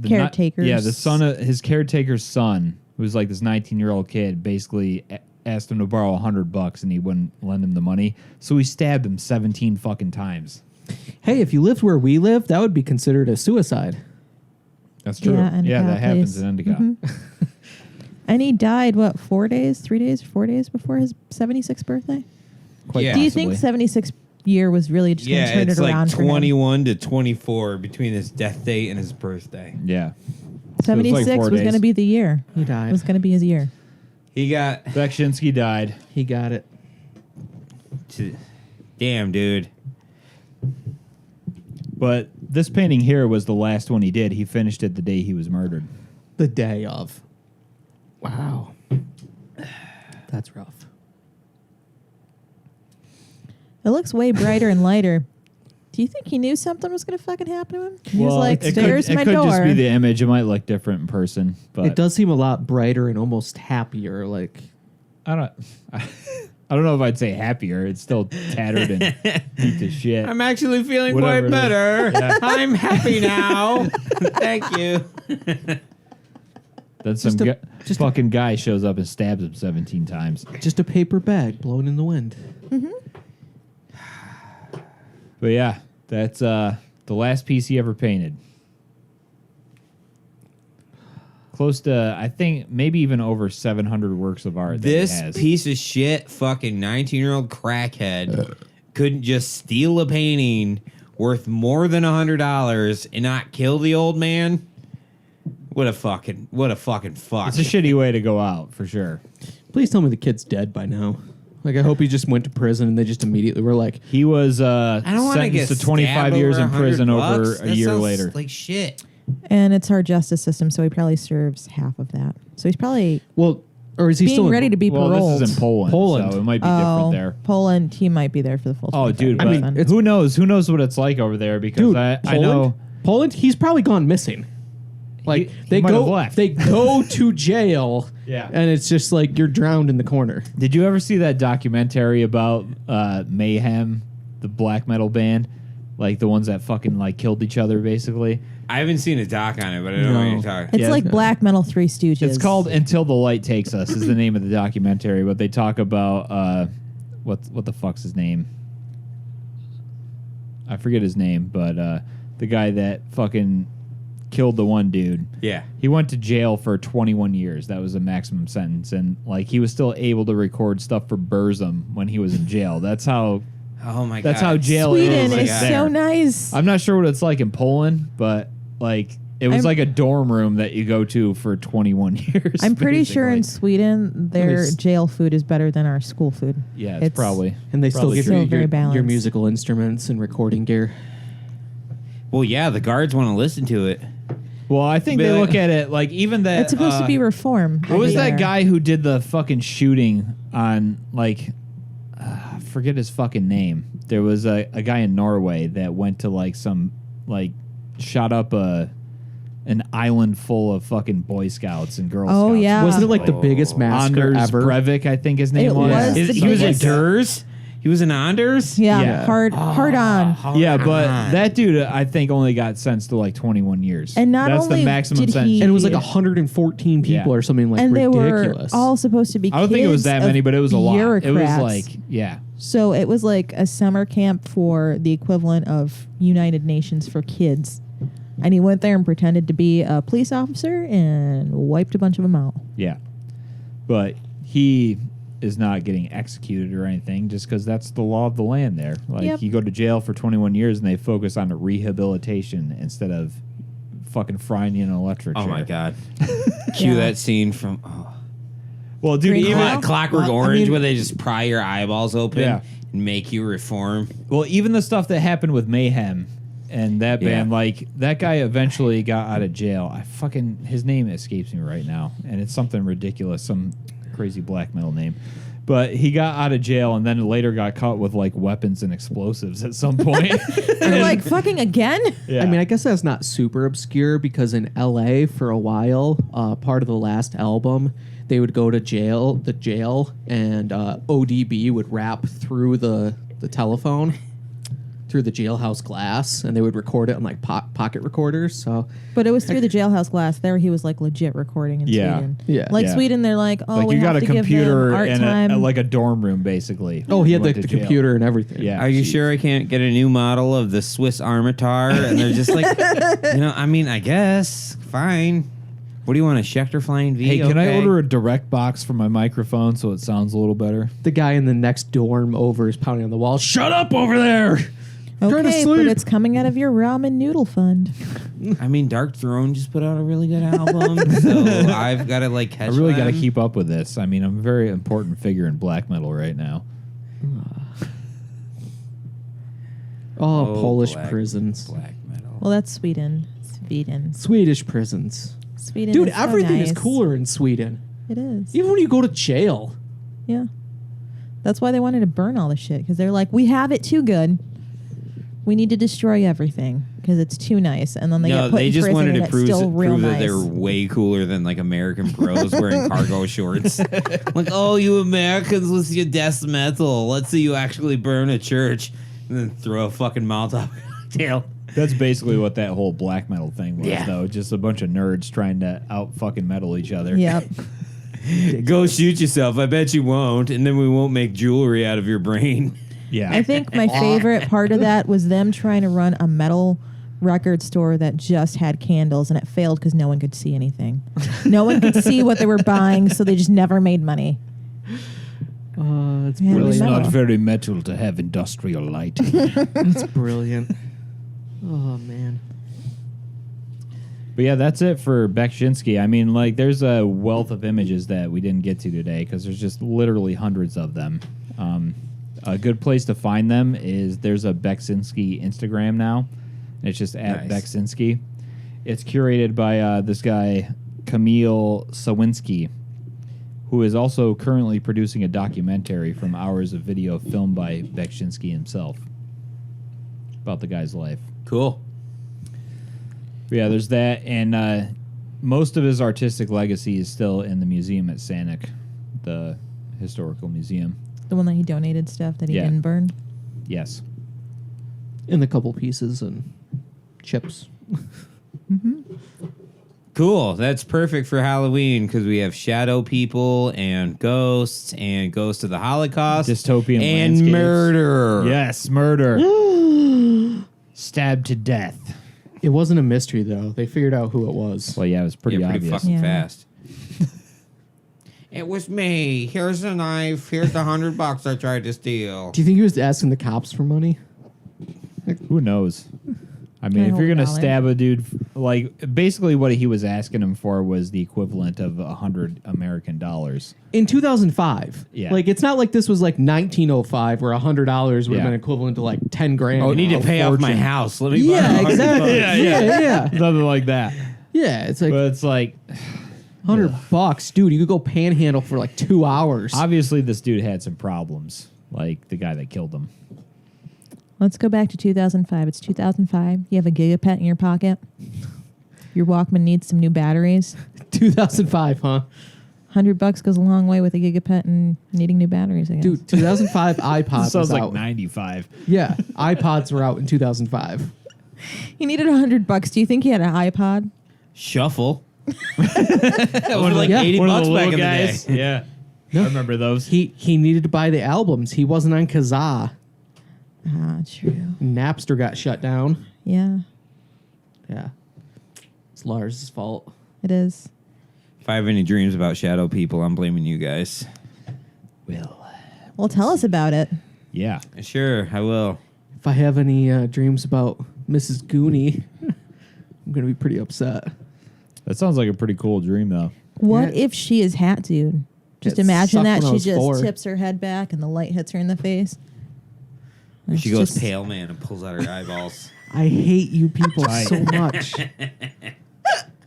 S5: Caretaker's-
S3: the son of his caretaker's son, who was like this 19-year-old kid, basically asked him to borrow $100 and he wouldn't lend him the money, so he stabbed him 17 fucking times.
S2: Hey, if you lived where we live, that would be considered a suicide.
S3: That's true.
S5: Yeah, Endicott
S3: that happens
S5: place.
S3: in Endicott.
S5: Mhm. And he died, what, 4 days before his 76th birthday?
S3: Quite
S1: Yeah.
S5: Do you think
S3: possibly.
S5: 76th year was really just going to
S1: yeah,
S5: turn
S1: it's
S5: it around
S1: like
S5: for him?
S1: 21 to 24 between his death date and his birthday.
S3: Yeah.
S5: 76
S3: 4
S5: was
S3: days.
S5: going to be the year.
S2: He
S5: It
S2: died.
S5: was going to be his year.
S1: He got...
S3: Beksiński died.
S2: He got it.
S1: Damn, dude.
S3: But this painting here was the last one he did. He finished it the day he was murdered.
S2: The day of. Wow. That's rough.
S5: It looks way brighter and lighter. Do you think he knew something was going to fucking happen to him? He was like,
S3: it
S5: stairs
S3: could,
S5: my
S3: it could
S5: door.
S3: just be the image. It might look different in person, but
S2: It does seem a lot brighter and almost happier. Like,
S3: I don't know if I'd say happier. It's still tattered and beat to shit.
S1: I'm actually feeling
S3: Whatever
S1: quite
S3: it is.
S1: better.
S3: Yeah.
S1: I'm happy now. Thank you.
S3: Then some fucking guy shows up and stabs him 17 times.
S2: just a paper bag blown in the wind.
S3: But yeah, that's the last piece he ever painted. Close to, I think, maybe even over 700 works of art.
S1: This
S3: that he has.
S1: piece of shit fucking 19-year-old crackhead couldn't just steal a painting worth more than $100 and not kill the old man. What a fucking fuck.
S3: It's a shitty way to go out, for sure.
S2: Please tell me the kid's dead by now. Like, I hope he just went to prison and they just immediately were like,
S3: He was
S1: I don't want to get
S3: sentenced to 25 years in prison over a year later.
S1: Like shit.
S5: And it's our justice system, so he probably serves half of that. So he's probably
S2: well, or is he
S5: being
S2: still
S5: ready to be
S3: Well,
S5: paroled.
S3: this is in Poland,
S2: Poland.
S3: so it might be
S5: Oh,
S3: different there.
S5: Poland, he might be there for the full.
S3: Oh,
S5: 25
S3: dude,
S5: years.
S3: but
S2: I mean, it's-
S3: who knows? Who knows what it's like over there? Because
S2: Dude,
S3: I
S2: Poland?
S3: know.
S2: Poland, he's probably gone missing. Like
S3: He
S2: they
S3: might have
S2: go,
S3: left.
S2: they go to jail,
S3: Yeah.
S2: and it's just like you're drowned in the corner.
S3: Did you ever see that documentary about Mayhem, the black metal band, like the ones that fucking like killed each other, basically?
S1: I haven't seen a doc on it, but I don't know what
S2: No.
S1: you're talking.
S5: It's
S3: Yeah,
S5: like Black Metal Three Stooges.
S3: It's called "Until the Light Takes Us" is the name of the documentary, but they talk about what the fuck's his name? I forget his name, but the guy that fucking killed the one dude.
S1: Yeah.
S3: He went to jail for 21 years. That was a maximum sentence, and like he was still able to record stuff for Burzum when he was in jail. That's how
S1: Oh my god.
S3: That's how jail
S5: Sweden
S3: is.
S5: is
S1: God.
S5: so
S3: there.
S5: nice.
S3: I'm not sure what it's like in Poland, but like it was
S5: I'm-
S3: like a dorm room that you go to for 21 years.
S5: I'm pretty sure in
S3: basically.
S5: Sweden their
S2: Nice.
S5: jail food is better than our school food.
S3: Yeah, it's probably.
S2: And they still
S3: Probably
S2: give
S5: true.
S2: you
S5: Still very
S2: your
S5: balanced.
S2: musical instruments and recording gear.
S1: Well, yeah, the guards want to listen to it.
S3: Well, I think
S1: Be
S3: they
S1: like-
S3: look at it like even that.
S5: It's supposed to be reform.
S3: What was
S5: every
S3: that
S5: year.
S3: guy who did the fucking shooting on like? I forget his fucking name. There was a guy in Norway that went to like some like shot up a an island full of fucking Boy Scouts and Girl
S5: Oh,
S3: Scouts.
S5: yeah.
S2: Wasn't it like the biggest massacre
S3: Anders
S2: ever?
S3: Breivik, I think his name
S5: It
S3: was.
S5: was.
S1: He
S5: the
S1: was a
S5: biggest-
S1: Durs. He was an Anders.
S5: Yeah,
S3: Yeah.
S5: hard on.
S3: Yeah, but that dude, I think, only got sentenced to like 21 years.
S5: And not
S3: That's
S5: only
S3: the maximum
S5: did
S3: sentence.
S5: he-
S2: And it was like
S5: Yeah.
S2: 114 people
S3: Yeah.
S2: or something like
S5: And they
S2: ridiculous.
S5: were all supposed to be
S3: I don't think it was
S5: kids
S3: that
S5: of
S3: many, but it was a lot. It was
S5: bureaucrats.
S3: like, yeah.
S5: So it was like a summer camp for the equivalent of United Nations for kids. And he went there and pretended to be a police officer and wiped a bunch of them out.
S3: Yeah. But he is not getting executed or anything just because that's the law of the land there. Like,
S5: Yep.
S3: you go to jail for 21 years and they focus on rehabilitation instead of fucking frying you in an electric
S1: Oh
S3: chair.
S1: my god. Cue
S5: Yeah.
S1: that scene from
S3: Well, dude,
S5: Green
S3: even
S5: Mile?
S1: Clockwork
S2: Well, I
S1: Orange
S2: mean-
S1: where they just pry your eyeballs open
S3: Yeah.
S1: and make you reform.
S3: well, even the stuff that happened with Mayhem and that
S1: Yeah.
S3: band, like that guy eventually got out of jail. His name escapes me right now, and it's something ridiculous, some crazy black metal name. But he got out of jail and then later got caught with like weapons and explosives at some point.
S5: They're like, fucking again?
S3: Yeah.
S2: I mean, I guess that's not super obscure because in LA for a while, part of the last album, they would go to jail, and ODB would rap through the telephone, through the jailhouse glass, and they would record it on like pocket recorders. So
S5: But it was through the jailhouse glass. There he was like legit recording in
S3: Yeah.
S5: Sweden.
S2: Yeah.
S5: Like
S3: Yeah.
S5: Sweden, they're like, oh,
S3: like
S5: we
S3: you got
S5: have
S3: a
S5: to give
S3: computer
S5: them art
S3: and
S5: time.
S3: like a dorm room, basically.
S2: he had
S3: Went
S2: the
S3: to jail.
S2: computer and everything.
S3: Yeah.
S1: Are you sure I can't get a new model of the Swiss Armitar? And they're just like, I mean, I guess. Fine. What do you want, a Schecter Flying V?
S3: Hey, can I
S1: Okay.
S3: order a direct box for my microphone so it sounds a little better?
S2: The guy in the next dorm over is pounding on the wall. Shut up over there! Trying to
S5: okay, but
S2: sleep.
S5: it's coming out of your ramen noodle fund.
S1: I mean, Dark Throne just put out a really good album, so I've got to like catch
S3: I really got to
S1: them.
S3: keep up with this. I mean, I'm a very important figure in black metal right now.
S2: Oh, Polish
S1: black-
S2: prisons.
S1: Black metal.
S5: Well, that's Sweden.
S2: Swedish prisons.
S5: Sweden
S2: Dude,
S5: is so
S2: everything
S5: nice.
S2: is cooler in Sweden.
S5: It is.
S2: Even when you go to jail.
S5: Yeah. That's why they wanted to burn all the shit, because they're like, we have it too good. We need to destroy everything because it's too nice. And then they
S1: No,
S5: get put
S1: they
S5: in
S1: just
S5: prison
S1: wanted
S5: and
S1: to
S5: it's
S1: prove,
S5: still real
S1: prove that
S5: nice.
S1: they're way cooler than like American pros wearing cargo shorts. Like, oh, you Americans with your death metal. Let's see you actually burn a church and then throw a fucking Molotov cocktail.
S3: That's basically what that whole black metal thing was,
S1: Yeah.
S3: though. Just a bunch of nerds trying to out fucking metal each other.
S5: Yep.
S1: Go shoot yourself. I bet you won't. And then we won't make jewelry out of your brain.
S3: Yeah.
S5: I think my favorite part of that was them trying to run a metal record store that just had candles, and it failed because no one could see anything. No one could see what they were buying, so they just never made money.
S2: It's
S5: Yeah,
S3: Well, it's
S5: metal.
S3: not very metal to have industrial lighting.
S2: It's brilliant. Oh, man.
S3: But yeah, that's it for Beksiński. I mean, like, there's a wealth of images that we didn't get to today because there's just literally hundreds of them. A good place to find them is there's a Beksiński Instagram now. And it's just at
S1: Nice.
S3: Beksiński. It's curated by this guy, Kamil Sawinski, who is also currently producing a documentary from hours of video filmed by Beksiński himself about the guy's life.
S1: Cool.
S3: But yeah, there's that, and most of his artistic legacy is still in the museum at Sanic, the historical museum.
S5: The one that he donated stuff that he
S3: Yeah.
S5: didn't burn.
S3: Yes.
S2: In the couple pieces and chips.
S1: Cool. That's perfect for Halloween because we have shadow people and ghosts of the Holocaust.
S3: Dystopian
S1: and
S3: landscapes.
S1: murder.
S3: Yes, murder. Stabbed to death.
S2: It wasn't a mystery, though. They figured out who it was.
S3: Well, yeah, it was pretty
S1: Yeah,
S3: obvious.
S1: fucking
S5: Yeah.
S1: fast. It was me. Here's a knife. Here's the $100 I tried to steal.
S2: Do you think he was asking the cops for money?
S3: Who knows? I mean,
S5: Can I
S3: if you're
S5: hold
S3: gonna
S5: a dollar?
S3: stab a dude, like basically what he was asking him for was the equivalent of $100 American dollars.
S2: In 2005.
S3: Yeah.
S2: Like, it's not like this was like 1905 where $100 would have
S3: Yeah.
S2: been equivalent to like 10 grand.
S1: Oh, I need to
S2: A
S1: pay off my
S2: fortune.
S1: house. Let me
S2: Yeah,
S1: borrow $100.
S2: exactly. Yeah.
S3: Nothing like that.
S2: Yeah, it's like
S3: But it's like,
S2: $100. Dude, you could go panhandle for like 2 hours.
S3: obviously, this dude had some problems, like the guy that killed him.
S5: Let's go back to 2005. It's 2005. You have a gigapet in your pocket. Your Walkman needs some new batteries.
S2: 2005, huh?
S5: $100 goes a long way with a gigapet and needing new batteries, I guess.
S2: Dude, 2005 iPod
S3: Sounds
S2: was
S3: like
S2: out.
S3: 95.
S2: Yeah, iPods were out in 2005.
S5: He needed $100. Do you think he had an iPod?
S1: Shuffle. Those were like
S2: yeah,
S1: $80
S3: One of
S1: back
S3: the
S1: in
S3: little
S1: the
S3: guys.
S1: day.
S3: Yeah.
S2: No.
S3: I remember those.
S2: He needed to buy the albums. He wasn't on Kazaa.
S5: Ah, true.
S2: Napster got shut down.
S5: Yeah,
S2: Yeah. It's Lars' fault.
S5: it is.
S1: If I have any dreams about shadow people, I'm blaming you guys.
S5: Well, tell us about it.
S3: Yeah.
S1: Sure, I will.
S2: If I have any dreams about Mrs. Goonie, I'm going to be pretty upset.
S3: That sounds like a pretty cool dream, though.
S5: What
S2: Yeah.
S5: if she is Hat Dude? Just
S2: It
S5: imagine
S2: sucked
S5: that.
S2: when I
S5: She
S2: was
S5: just
S2: 4.
S5: tips her head back and the light hits her in the face.
S1: She
S5: It's
S1: goes
S5: just-
S1: pale, man, and pulls out her eyeballs.
S2: I hate you people
S3: Right.
S2: so much.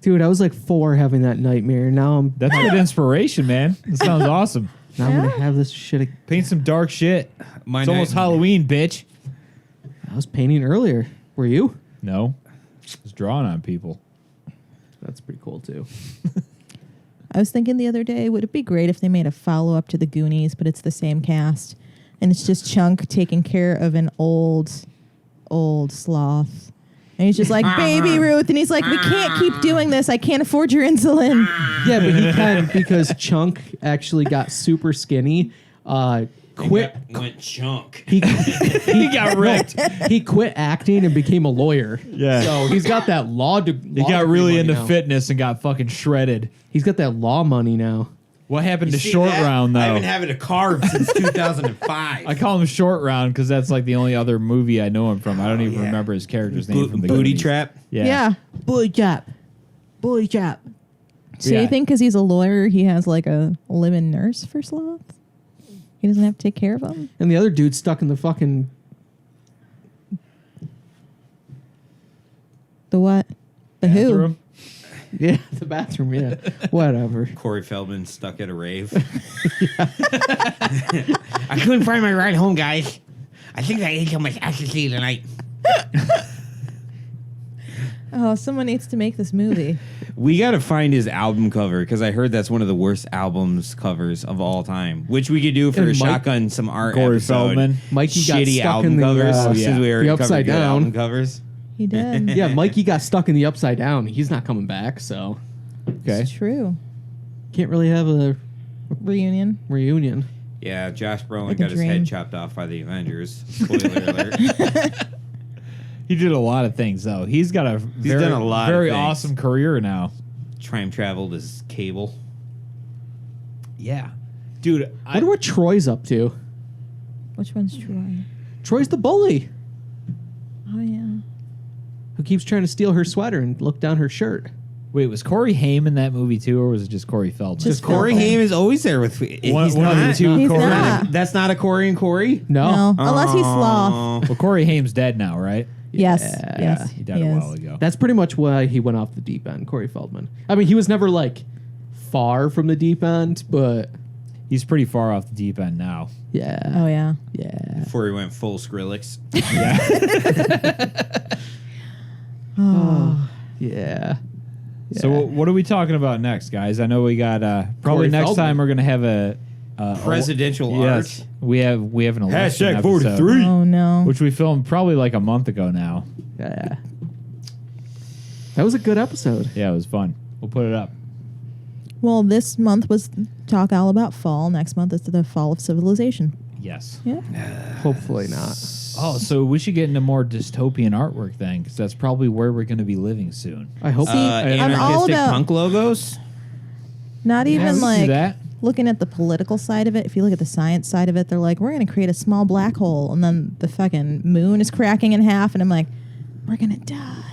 S2: Dude, I was like 4 having that nightmare. Now I'm
S3: That's good inspiration, man. That sounds awesome.
S2: now I'm going to have this shit.
S3: Paint some dark shit.
S1: My
S3: It's almost
S1: night-
S3: Halloween, bitch.
S2: I was painting earlier. Were you?
S3: No. It's drawing on people.
S2: That's pretty cool too.
S5: I was thinking the other day, would it be great if they made a follow up to the Goonies, but it's the same cast, and it's just Chunk taking care of an old sloth, and he's just like, "Baby Ruth," and he's like, "We can't keep doing this. I can't afford your insulin."
S2: Yeah, but he can because Chunk actually got super skinny. Quit.
S1: Went chunk.
S2: He
S3: got wrecked.
S2: he quit acting and became a lawyer.
S3: Yeah.
S2: So he's got that law.
S3: He got really into fitness and got fucking shredded.
S2: He's got that law money now.
S3: What happened to
S1: See
S3: Short
S1: that?
S3: Round, though?
S1: I've been having a carb since 2005.
S3: I call him Short Round because that's like the only other movie I know him from. I don't even
S1: yeah.
S3: remember his character's name from the
S1: Booty
S3: Goonies.
S1: trap.
S3: Yeah.
S2: Boy chap. Boy chap.
S5: So
S3: Yeah.
S5: you think because he's a lawyer, he has like a live-in nurse for sloths? He doesn't have to take care of them.
S2: And the other dude's stuck in the fucking.
S5: The what? The who?
S3: Bathroom.
S2: Yeah, the bathroom. Yeah. Whatever.
S1: Corey Feldman stuck at a rave. I couldn't find my ride home, guys. I think I ate too much ecstasy tonight.
S5: Oh, someone needs to make this movie.
S1: We got to find his album cover because I heard that's one of the worst albums covers of all time. Which we could do for
S2: And
S1: a
S2: Mike-
S1: shotgun some art
S3: Corey
S1: episode.
S3: Feldman.
S2: Mikey got
S1: Shitty
S2: stuck
S1: album
S2: in the
S1: covers.
S2: yeah.
S1: Since we already
S2: the
S1: covered
S2: upside
S1: good
S2: down.
S1: album covers.
S5: He did.
S2: Yeah, Mikey got stuck in the upside down. He's not coming back, so
S3: Okay.
S5: It's true.
S2: can't really have a
S5: Reunion.
S2: reunion.
S1: Yeah, Josh Brolin
S5: Like a
S1: got his
S5: dream.
S1: head chopped off by the Avengers. Spoiler alert.
S3: He did a lot of things, though. He's got a very,
S1: done a lot of
S3: very
S1: things.
S3: awesome career now.
S1: Time traveled as Cable.
S3: Yeah. Dude,
S2: I wonder what Troy's up to.
S5: Which one's Troy?
S2: Troy's the bully
S5: Oh, yeah.
S2: who keeps trying to steal her sweater and look down her shirt.
S3: wait, was Corey Haim in that movie, too, or was it just Corey Feldman?
S5: Just
S1: Corey
S5: Feldman.
S1: Haim is always there with.
S3: one
S1: He's
S3: of the
S1: not.
S3: two
S5: He's
S3: Corey.
S5: not.
S1: That's not a Corey and Corey.
S2: No.
S5: No, unless he's sloth.
S1: Oh.
S3: Well, Corey Haim's dead now, right?
S5: Yes.
S2: Yeah,
S5: Yes.
S3: He died a
S5: is.
S3: while ago.
S2: That's pretty much why he went off the deep end, Corey Feldman. I mean, he was never like far from the deep end, but
S3: He's pretty far off the deep end now.
S2: yeah.
S5: Oh, yeah.
S2: Yeah.
S1: Before he went full Skrillex.
S2: Yeah.
S3: So what are we talking about next, guys? I know we got probably
S2: Corey
S3: next
S2: Feldman.
S3: time we're gonna have a
S1: Presidential
S3: yes,
S1: art.
S3: we have an election
S1: Hashtag
S3: episode,
S1: 43.
S5: Oh, no.
S3: which we filmed probably like a month ago now.
S2: Yeah. That was a good episode.
S3: Yeah, it was fun. We'll put it up.
S5: Well, this month was talk all about fall. Next month is the fall of civilization.
S3: Yes.
S5: Yeah.
S2: Hopefully not.
S3: Oh, so we should get into more dystopian artwork then, because that's probably where we're going to be living soon.
S2: I hope.
S5: I'm all
S1: Anarchistic
S5: about-
S1: punk logos.
S5: Not
S3: Yeah,
S5: even
S3: we can do
S5: like
S3: that.
S5: looking at the political side of it. If you look at the science side of it, they're like, we're going to create a small black hole. And then the fucking moon is cracking in half. And I'm like, we're going to die.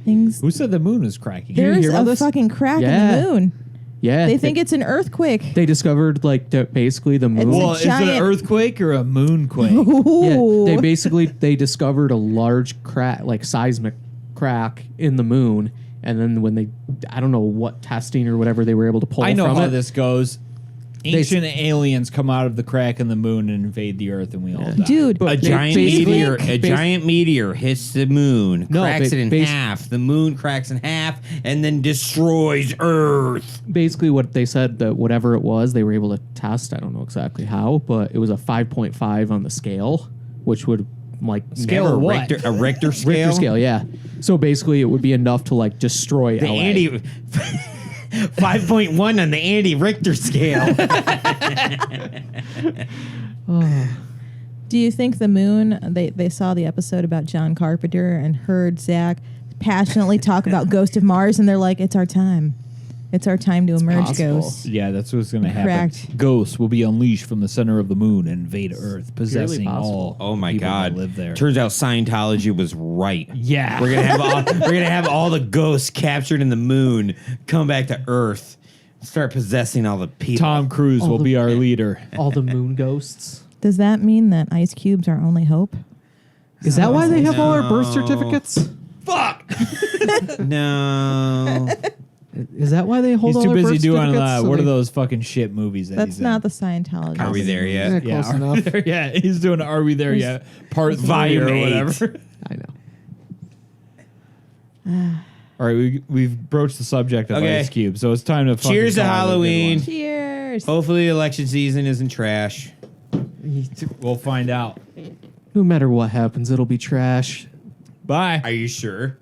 S5: Things.
S3: Who said the moon was cracking?
S2: There-
S5: There's
S2: hear about
S5: a
S2: this?
S5: fucking crack
S2: Yeah.
S5: in the moon.
S2: yeah.
S5: They think it's an earthquake.
S2: they discovered like basically the moon.
S5: It's a
S3: Well, is it an
S5: giant-
S3: earthquake or a moonquake?
S2: Yeah,
S5: Ooh.
S2: they discovered a large crack, like seismic crack in the moon, and then when I don't know what testing or whatever they were able to pull
S3: I know
S2: from
S3: how
S2: it.
S3: this goes. ancient aliens come out of the crack in the moon and invade the Earth, and we all die.
S5: Dude,
S1: A giant
S2: basically-
S1: meteor. A giant meteor hits the moon,
S2: No,
S1: cracks
S2: ba-
S1: it in
S2: bas-
S1: half. The moon cracks in half, and then destroys Earth.
S2: Basically, what they said that whatever it was, they were able to test. I don't know exactly how, but it was a 5.5 on the scale, which would like
S3: Scale
S2: never
S3: of what?
S1: A Richter scale.
S2: Richter scale, yeah. So basically, it would be enough to like destroy
S1: The
S2: LA.
S1: Andy. 5.1 on the Andy Richter scale.
S5: do you think the moon, they saw the episode about John Carpenter and heard Zach passionately talk about Ghost of Mars, and they're like, it's our time. It's our time to emerge,
S2: possible.
S5: Ghosts.
S3: Yeah, that's what's going to happen.
S5: Correct.
S3: Ghosts will be unleashed from the center of the moon and invade Earth, possessing
S2: possible.
S3: all
S1: Oh my
S3: people
S1: God!
S3: that live there.
S1: Turns out Scientology was right.
S3: Yeah.
S1: we're gonna have all the ghosts captured in the moon come back to Earth, start possessing all the people.
S3: Tom Cruise
S2: All
S3: will
S2: the-
S3: be our leader.
S2: All the moon ghosts.
S5: Does that mean that ice cubes are only hope?
S2: Is that why they have all our birth
S1: No.
S2: certificates?
S1: Fuck. No.
S2: Is that why they hold
S3: He's
S2: all
S3: too
S2: our
S3: busy
S2: birth
S3: doing
S2: certificates? So
S3: what are
S2: they-
S3: those fucking shit movies that
S5: That's
S3: he's
S5: not
S3: in?
S5: the Scientology.
S1: Are we there
S2: Yeah,
S1: yet?
S2: close
S3: Are we
S2: enough.
S3: there yet? He's doing Are We There Yet? Part 3
S1: Volume
S3: or
S1: 8.
S3: whatever.
S2: I know.
S3: All right, we've broached the subject of
S1: Okay.
S3: Ice Cube, so it's time to fucking
S1: Cheers to
S3: call it a good
S1: Halloween.
S3: one.
S5: Cheers.
S1: Hopefully, election season isn't trash.
S3: We'll find out.
S2: No matter what happens, it'll be trash.
S3: Bye.
S1: Are you sure?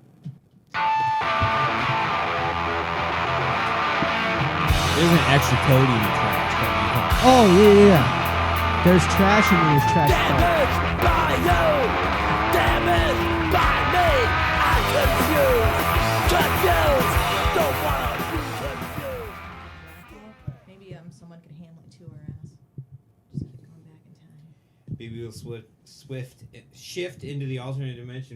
S3: There's an extra code in the trash.
S2: Oh yeah. There's trash and then there's trash.
S4: Damaged by you, damaged by me. I'm confused, don't wanna be confused.
S5: Maybe someone could handle it to her ass. Just keep going back in time.
S1: Maybe we'll shift into the alternate dimension